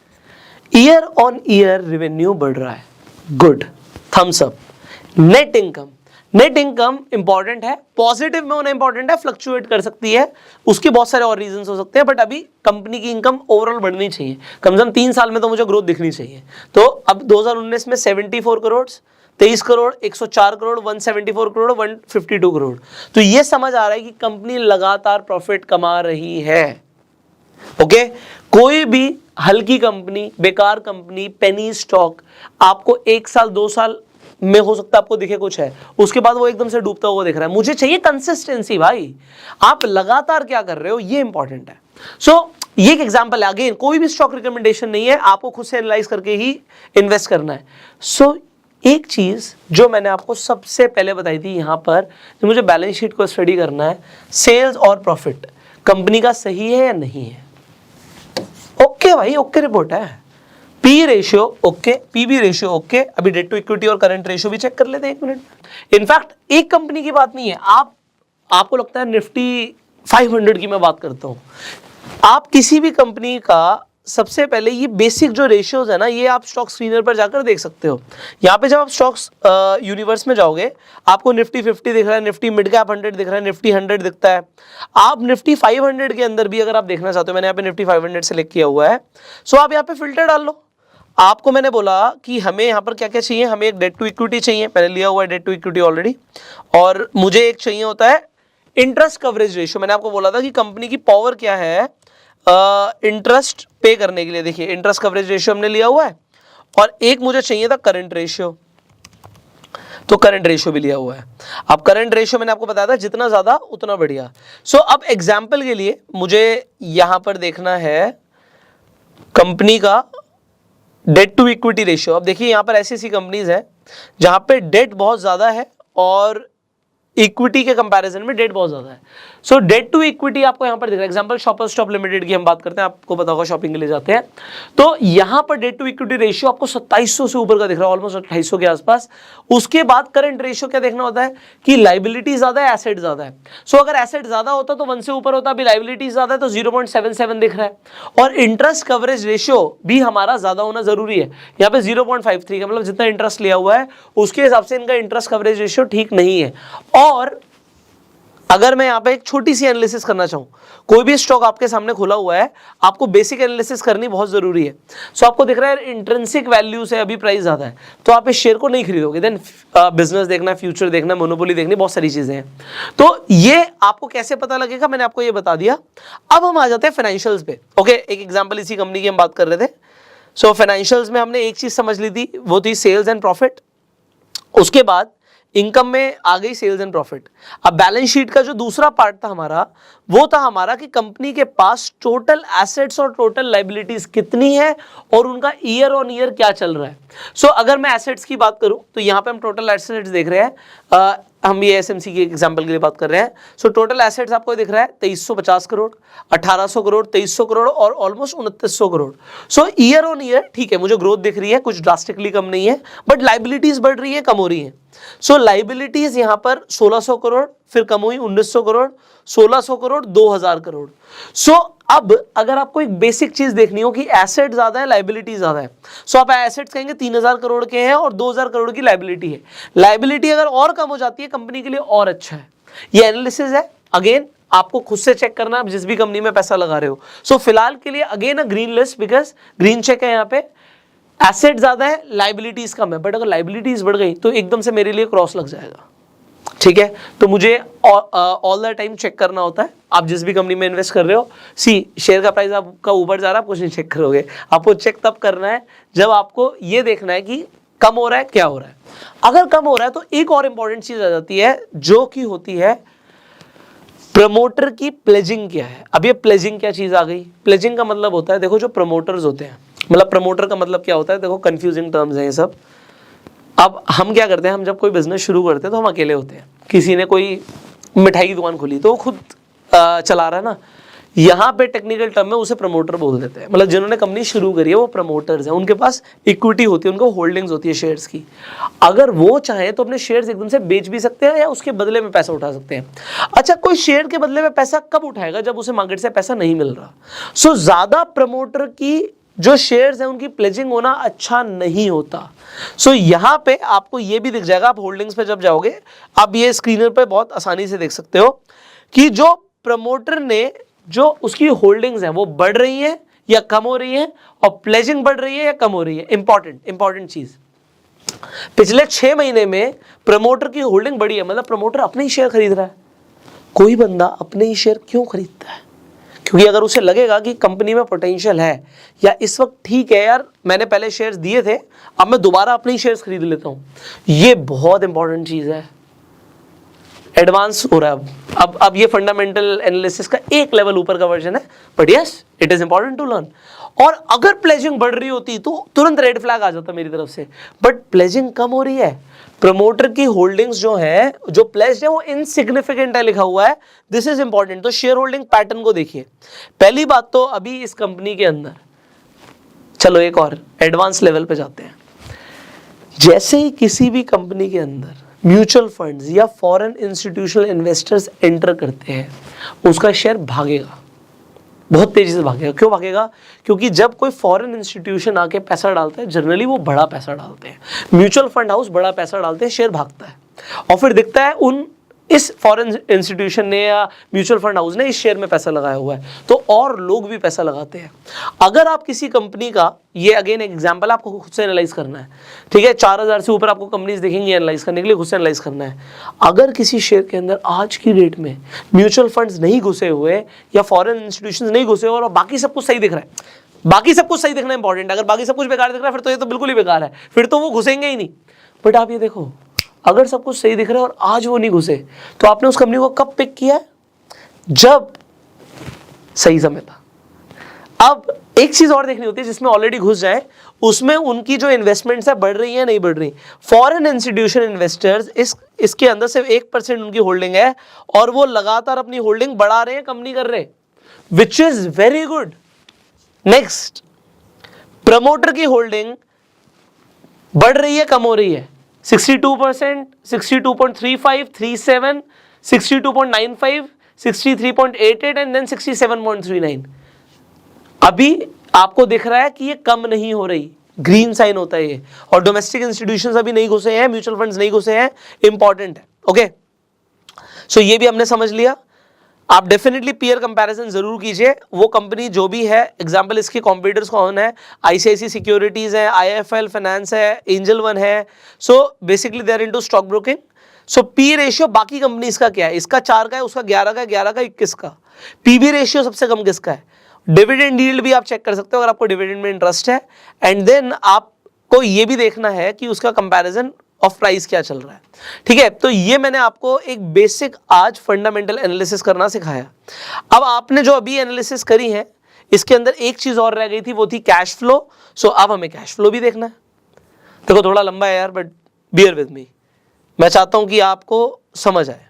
A: ईयर ऑन ईयर रेवेन्यू बढ़ रहा है, good, thumbs up. Net income, net income important है, पॉजिटिव में होना इंपॉर्टेंट है, फ्लक्चुएट कर सकती है, उसके बहुत सारे और रीजंस हो सकते हैं, बट अभी कंपनी की इनकम ओवरऑल बढ़नी चाहिए, कम से कम 3 साल में तो मुझे ग्रोथ दिखनी चाहिए। तो अब 2019 में 74 करोड़, 23 करोड़, 104 करोड़, 174 करोड़, 152 करोड़। तो ये समझ आ रहा है कि कंपनी लगातार प्रॉफिट कमा रही है, ओके। कोई भी हल्की कंपनी, बेकार कंपनी, पेनी स्टॉक आपको 1 साल 2 साल में हो सकता है आपको दिखे कुछ है, उसके बाद वो एकदम से डूबता हुआ दिख रहा है। मुझे चाहिए कंसिस्टेंसी भाई, आप लगातार क्या कर रहे हो, ये इंपॉर्टेंट है। सो ये एक एग्जांपल है, अगेन कोई भी स्टॉक रिकमेंडेशन नहीं है, आपको खुद से एनालाइज करके ही इन्वेस्ट करना है। सो एक चीज जो मैंने आपको सबसे पहले बताई थी यहां पर, जो मुझे बैलेंस शीट को स्टडी करना है, सेल्स और प्रॉफिट कंपनी का सही है या नहीं है। ओके भाई, ओके रिपोर्ट है, P ratio okay, PB ratio okay. अभी डेट टू इक्विटी और करंट रेशियो भी चेक कर लेते हैं 1 मिनट। इनफैक्ट एक कंपनी की बात नहीं है, आपको लगता है निफ्टी 500 की मैं बात करता हूं, आप किसी भी कंपनी का सबसे पहले ये बेसिक जो रेशियोज है ना, ये आप स्टॉक स्क्रीनर पर जाकर देख सकते हो। यहाँ पे जब आप स्टॉक्स यूनिवर्स में जाओगे, आपको निफ्टी 50 दिख रहा है, निफ्टी मिड कैप 100 दिख रहा है, निफ्टी 100 दिखता है। आप निफ्टी 500 के अंदर भी अगर आप देखना चाहते हो, मैंने यहाँ पे निफ्टी 500 सेलेक्ट किया हुआ है, सो आप यहाँ पे फिल्टर डाल लो। आपको मैंने बोला कि हमें यहाँ पर क्या क्या चाहिए, हमें एक डेट टू इक्विटी चाहिए, मैंने लिया हुआ है डेट टू इक्विटी ऑलरेडी, और मुझे एक चाहिए होता है इंटरेस्ट कवरेज रेशियो। मैंने आपको बोला था कि कंपनी की पावर क्या है इंटरेस्ट पे करने के लिए। देखिए इंटरेस्ट कवरेज रेशियो हमने लिया हुआ है, और एक मुझे चाहिए था करंट रेशियो, तो करंट रेशियो भी लिया हुआ है। अब करंट रेशियो मैंने आपको बताया था जितना ज्यादा उतना बढ़िया। सो अब एग्जांपल के लिए मुझे यहां पर देखना है कंपनी का डेट टू इक्विटी रेशियो। अब देखिए यहां पर ऐसी ऐसी कंपनीज है जहां पे डेट बहुत ज्यादा है और इक्विटी के कंपैरिजन में डेट बहुत ज्यादा है। सो डेट टू इक्विटी आपको यहां पर दिख रहा है। एग्जांपल शॉपर्स स्टॉप लिमिटेड की हम बात करते हैं, आपको पता होगा शॉपिंग के लिए जाते हैं, तो यहां पर डेट टू इक्विटी रेशियो आपको 2700 से ऊपर का दिख रहा है, ऑलमोस्ट 2800 के आसपास। उसके बाद करंट रेशियो क्या देखना होता है कि लाइबिलिटी ज्यादा है, एसेट ज्यादा है। सो अगर एसेट ज्यादा होता तो 1 से ऊपर होता, अभी लाइबिलिटी ज्यादा है तो 0.77 दिख रहा है। और इंटरेस्ट कवरेज रेशियो भी हमारा ज्यादा होना जरूरी है, यहाँ पे 0.53 का मतलब जितना इंटरेस्ट लिया हुआ है उसके हिसाब से इनका इंटरेस्ट कवरेज रेशियो ठीक नहीं है। और अगर मैं यहां पे एक छोटी सी एनालिसिस करना चाहूं, कोई भी स्टॉक आपके सामने खुला हुआ है, आपको बेसिक एनालिसिस करनी बहुत जरूरी है। सो आपको दिख रहा है इंट्रिंसिक वैल्यू से अभी प्राइस ज्यादा है, तो आप इस शेयर को नहीं खरीदोगे। देन बिजनेस देखना, फ्यूचर देखना, मोनोपोली देखनी, बहुत सारी चीजें हैं। तो ये आपको कैसे पता लगेगा, मैंने आपको ये बता दिया। अब हम आ जाते हैं फाइनेंशियल्स पे। ओके, एक एग्जाम्पल इसी कंपनी की हम बात कर रहे थे। सो फाइनेंशियल्स में हमने एक चीज समझ ली थी, वो थी सेल्स एंड प्रॉफिट। उसके बाद इनकम में आ गई सेल्स एंड प्रॉफिट। अब बैलेंस शीट का जो दूसरा पार्ट था हमारा, वो था हमारा कि कंपनी के पास टोटल एसेट्स और टोटल लायबिलिटीज कितनी है और उनका ईयर ऑन ईयर क्या चल रहा है। सो अगर मैं एसेट्स की बात करूं तो यहां पे हम टोटल एसेट्स देख रहे हैं, हम ये एसएमसी के एग्जांपल के लिए बात कर रहे हैं। सो टोटल एसेट्स आपको दिख रहा है 2350 करोड़, 1800 करोड़, 2300 करोड़ और almost 2900 crore. So year on year ठीक है, मुझे ग्रोथ दिख रही है, कुछ ड्रास्टिकली कम नहीं है, बट लाइबिलिटीज बढ़ रही है, कम हो रही है। सो लाइबिलिटीज यहां पर 1600 करोड़, फिर कम हुई 1900 करोड़, 1600 करोड़, 2000 करोड़। सो अब अगर आपको एक बेसिक चीज देखनी हो कि एसेट ज्यादा है, लाइबिलिटी ज्यादा है, सो आप एसेट्स कहेंगे 3000 करोड़ के हैं और 2000 करोड़ की लाइबिलिटी है। लाइबिलिटी अगर और कम हो जाती है कंपनी के लिए और अच्छा है। ये एनालिसिस है, अगेन आपको खुद से चेक करना आप जिस भी कंपनी में पैसा लगा रहे हो। सो फिलहाल के लिए again a green list, because green check है यहाँ पे, एसेट ज्यादा है, लाइबिलिटीज कम है, बट अगर लाइबिलिटीज बढ़ गई तो एकदम से मेरे लिए क्रॉस लग जाएगा, ठीक है। तो मुझे ऑल द टाइम चेक करना होता है। आप जिस भी कंपनी में इन्वेस्ट कर रहे हो, सी शेयर का प्राइस आपका ऊपर जा रहा है, आप कुछ नहीं चेक करोगे, आपको चेक तब करना है जब आपको ये देखना है कि कम हो रहा है, क्या हो रहा है। अगर कम हो रहा है तो एक और इंपॉर्टेंट चीज आ जाती है जो कि होती है प्रमोटर की प्लेजिंग क्या है। अब ये प्लेजिंग क्या चीज आ गई? प्लेजिंग का मतलब होता है, देखो जो प्रमोटर्स होते हैं, मतलब प्रमोटर का मतलब क्या होता है, देखो कंफ्यूजिंग टर्म्स हैं ये सब। अब हम क्या करते हैं, हम जब कोई बिजनेस शुरू करते हैं तो हम अकेले होते हैं। किसी ने कोई मिठाई की दुकान खोली तो वो खुद चला रहा है ना, यहाँ पे टेक्निकल टर्म में उसे प्रमोटर बोल देते हैं। मतलब जिन्होंने कंपनी शुरू करी है वो प्रमोटर्स हैं, उनके पास इक्विटी होती है, उनको होल्डिंग्स होती है शेयर्स की। अगर वो चाहे तो अपने शेयर्स एकदम से बेच भी सकते हैं या उसके बदले में पैसा उठा सकते हैं। अच्छा, कोई शेयर के बदले में पैसा कब उठाएगा? जब उसे मार्केट से पैसा नहीं मिल रहा। सो ज्यादा प्रमोटर की जो शेयर्स हैं उनकी प्लेजिंग होना अच्छा नहीं होता। सो यहाँ पे आपको ये भी दिख जाएगा, आप होल्डिंग्स पे जब जाओगे, आप ये स्क्रीनर पे बहुत आसानी से देख सकते हो कि जो प्रमोटर ने जो उसकी होल्डिंग्स हैं वो बढ़ रही है या कम हो रही है, और प्लेजिंग बढ़ रही है या कम हो रही है। इंपॉर्टेंट चीज, पिछले 6 महीने में प्रमोटर की होल्डिंग बढ़ी है, मतलब प्रमोटर अपने ही शेयर खरीद रहा है। कोई बंदा अपने ही शेयर क्यों खरीदता है? क्योंकि अगर उसे लगेगा कि कंपनी में पोटेंशियल है, या इस वक्त ठीक है यार मैंने पहले शेयर्स दिए थे, अब मैं दोबारा अपने ही शेयर्स खरीद लेता हूं। ये बहुत इंपॉर्टेंट चीज है, एडवांस हो रहा है अब ये फंडामेंटल एनालिसिस का एक लेवल ऊपर का वर्जन है, but yes it is important to learn. और अगर प्लेजिंग बढ़ रही होती तो तुरंत रेड फ्लैग आ जाता मेरी तरफ से, बट प्लेजिंग कम हो रही है, प्रमोटर की होल्डिंग्स जो है, जो प्लेज्ड है वो इनसिग्निफिकेंट है लिखा हुआ है, दिस इज इंपॉर्टेंट। तो शेयर होल्डिंग पैटर्न को देखिए। पहली बात तो अभी इस कंपनी के अंदर, चलो एक और एडवांस लेवल पे जाते हैं। जैसे ही किसी भी कंपनी के अंदर म्यूचुअल फंड्स या फॉरेन इंस्टीट्यूशनल इन्वेस्टर्स एंटर करते हैं, उसका शेयर भागेगा, बहुत तेजी से भागेगा। क्यों भागेगा? क्योंकि जब कोई फॉरेन इंस्टीट्यूशन आके पैसा डालता है, जनरली वो बड़ा पैसा डालते हैं, म्यूचुअल फंड हाउस बड़ा पैसा डालते हैं, शेयर भागता है, और फिर दिखता है उन इस फॉरेन इंस्टीट्यूशन ने या म्यूचुअल फंड हाउस ने इस शेयर में पैसा लगाया हुआ है, तो और लोग भी पैसा लगाते हैं। अगर आप किसी कंपनी का, ये अगेन एग्जांपल आपको खुद से एनालाइज करना है, ठीक है, 4000 से ऊपर आपको कंपनीज दिखेंगी एनालाइज करने के लिए, खुद से एनालाइज करना है। अगर किसी शेयर के अंदर आज की डेट में म्यूचुअल फंड्स नहीं घुसे हुए या फॉरेन इंस्टीट्यूशन नहीं घुसे हुए और बाकी सब कुछ सही दिख रहा है, बाकी सब कुछ सही दिखना इंपॉर्टेंट है। अगर बाकी सब कुछ बेकार दिख रहा है फिर तो ये तो बिल्कुल ही बेकार है, फिर तो वो घुसेंगे ही नहीं। बट आप ये देखो, अगर सब कुछ सही दिख रहा है और आज वो नहीं घुसे, तो आपने उस कंपनी को कब पिक किया है? जब सही समय था। अब एक चीज और देखनी होती है, जिसमें ऑलरेडी घुस जाए उसमें उनकी जो इन्वेस्टमेंट्स है बढ़ रही है नहीं बढ़ रही। फॉरेन इंस्टीट्यूशन इन्वेस्टर्स इसके अंदर सिर्फ 1% उनकी होल्डिंग है और वो लगातार अपनी होल्डिंग बढ़ा रहे हैं, कम नहीं कर रहे, which is very good. Next, promoter की होल्डिंग बढ़ रही है कम हो रही है? 62%, 62.35, 37, 62.95, 63.88 एंड देन 67.39। अभी आपको दिख रहा है कि ये कम नहीं हो रही, ग्रीन साइन होता है ये, और डोमेस्टिक इंस्टीट्यूशंस अभी नहीं घुसे हैं, म्यूचुअल फंड्स नहीं घुसे हैं, इंपॉर्टेंट है। ओके, सो ये भी हमने समझ लिया। आप डेफिनेटली पीयर कंपैरिजन जरूर कीजिए। वो कंपनी जो भी है, एग्जांपल इसके कॉम्पिटिटर्स कौन है, आईसीआईसी सिक्योरिटीज है, आईएफएल फाइनेंस है, एंजल वन है। So basically they are into stock broking. So P ratio बाकी कंपनीज का क्या है, इसका 4 का है, उसका 11 का, 11 का 21 का। पीबी रेशियो सबसे कम किसका है? डिविडेंड यील्ड भी आप चेक कर सकते हो अगर आपको डिविडेंड में इंटरेस्ट है। एंड देन आपको ये भी देखना है कि उसका कंपैरिजन ऑफ प्राइस क्या चल रहा है, ठीक है। तो ये मैंने आपको एक बेसिक आज फंडामेंटल एनालिसिस करना सिखाया। अब आपने जो अभी एनालिसिस करी है, इसके अंदर एक चीज और रह गई थी, वो थी कैश फ्लो। सो अब हमें कैश फ्लो भी देखना है। देखो थोड़ा लंबा है यार, बट बियर विद मी, मैं चाहता हूं कि आपको समझ आए।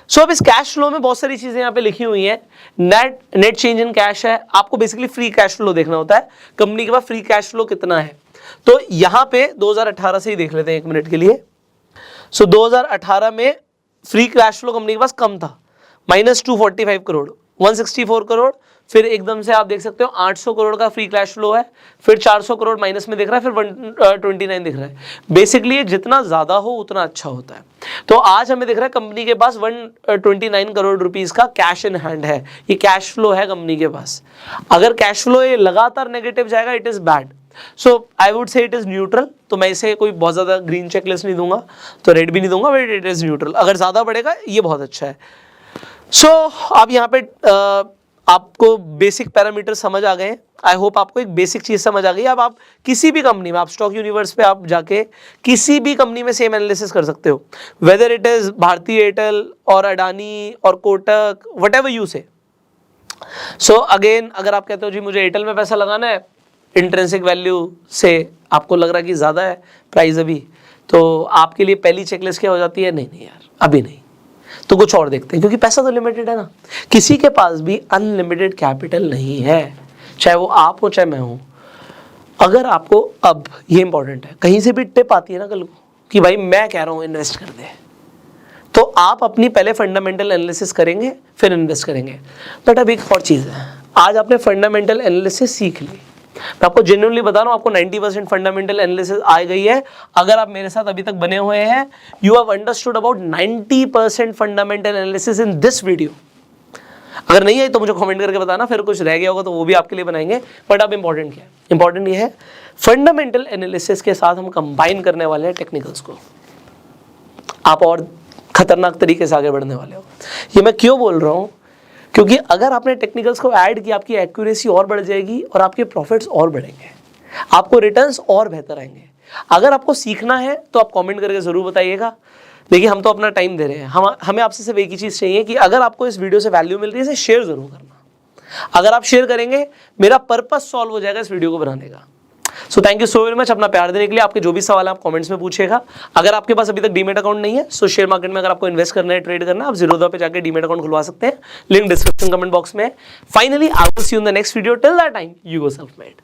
A: सो अब इस कैश फ्लो में बहुत सारी चीजें यहाँ पे लिखी हुई हैं। नेट चेंज इन कैश है, आपको बेसिकली फ्री कैश फ्लो देखना होता है, कंपनी के पास फ्री कैश फ्लो कितना है। तो यहां पे 2018 से ही देख लेते हैं 1 मिनट के लिए। सो 2018 में फ्री कैश फ्लो कंपनी के पास कम था, -245 करोड़, 164 करोड़। फिर एकदम से आप देख सकते हो 800 करोड़ का फ्री कैश फ्लो है, फिर 400 करोड़ माइनस में दिख रहा है, फिर 129 दिख रहा है। बेसिकली जितना ज़्यादा हो उतना अच्छा होता है। तो आज हमें दिख रहा है कंपनी के पास 129 करोड़ रुपीस का कैश इन हैंड है, ये कैश फ्लो है कंपनी के पास। अगर कैश फ्लो ये लगातार नेगेटिव जाएगा it is bad, so I would say it is neutral. तो मैं इसे कोई बहुत ज़्यादा ग्रीन चेकलिस्ट नहीं दूंगा, तो रेड भी नहीं दूंगा, बट इट इज़ न्यूट्रल। अगर ज़्यादा बढ़ेगा ये बहुत अच्छा है। सो आप यहाँ पे आपको बेसिक पैरामीटर समझ आ गए हैं। आई होप आपको एक बेसिक चीज़ समझ आ गई। अब आप किसी भी कंपनी में, आप स्टॉक यूनिवर्स पे आप जाके किसी भी कंपनी में सेम एनालिसिस कर सकते हो, whether it is Bharti Airtel और अडानी और कोटक, वट एवर यू से। सो अगेन अगर आप कहते हो जी मुझे एयरटेल में पैसा लगाना है, इंट्रिंसिक वैल्यू से आपको लग रहा है कि ज़्यादा है प्राइस अभी, तो आपके लिए पहली चेकलिस्ट क्या हो जाती है, नहीं यार अभी नहीं, तो कुछ और देखते हैं, क्योंकि पैसा तो लिमिटेड है ना। किसी के पास भी अनलिमिटेड कैपिटल नहीं है, चाहे वो आप हो चाहे मैं हूं। अगर आपको, अब ये इंपॉर्टेंट है, कहीं से भी टिप आती है ना कल को कि भाई मैं कह रहा हूं इन्वेस्ट कर दे, तो आप अपनी पहले फंडामेंटल एनालिसिस करेंगे फिर इन्वेस्ट करेंगे। बट अब एक और चीज़ है, आज आपने फंडामेंटल एनालिसिस सीख ली, मैं आपको जेन्युइनली बता रहा हूँ, आपको 90% फंडामेंटल एनालिसिस आ गई है। अगर आप मेरे साथ अभी तक बने हुए हैं, you have understood about 90% fundamental analysis in this video. अगर नहीं आई तो मुझे कमेंट करके बताना, फिर कुछ रह गया होगा तो वो भी आपके लिए बनाएंगे। बट अब इंपॉर्टेंट क्या है, इंपॉर्टेंट ये है फंडामेंटल एनालिसिस के साथ हम कंबाइन करने वाले हैं टेक्निकल्स को। आप और खतरनाक तरीके से आगे बढ़ने वाले हो। ये मैं क्यों बोल रहा हूँ, क्योंकि अगर आपने टेक्निकल्स को ऐड किया, आपकी एक्यूरेसी और बढ़ जाएगी और आपके प्रॉफिट्स और बढ़ेंगे, आपको रिटर्न्स और बेहतर आएंगे। अगर आपको सीखना है तो आप कमेंट करके ज़रूर बताइएगा। देखिए हम तो अपना टाइम दे रहे हैं, हमें आपसे सिर्फ एक ही चीज़ चाहिए कि अगर आपको इस वीडियो से वैल्यू मिल रही है इसे शेयर ज़रूर करना। अगर आप शेयर करेंगे मेरा पर्पस सॉल्व हो जाएगा इस वीडियो को बनाने का। So thank you so very much अपना प्यार देने के लिए। आपके जो भी सवाल है आप कमेंट्स में पूछिएगा। अगर आपके पास अभी तक डीमेट अकाउंट नहीं है, सो शेयर मार्केट में अगर आपको इन्वेस्ट करना है, ट्रेड करना है, आप ज़ीरोधा पे जाकर डीमेट अकाउंट खुलवा सकते हैं, लिंक डिस्क्रिप्शन कमेंट बॉक्स में है। Finally I will see you in the next video. Till that time you go self made.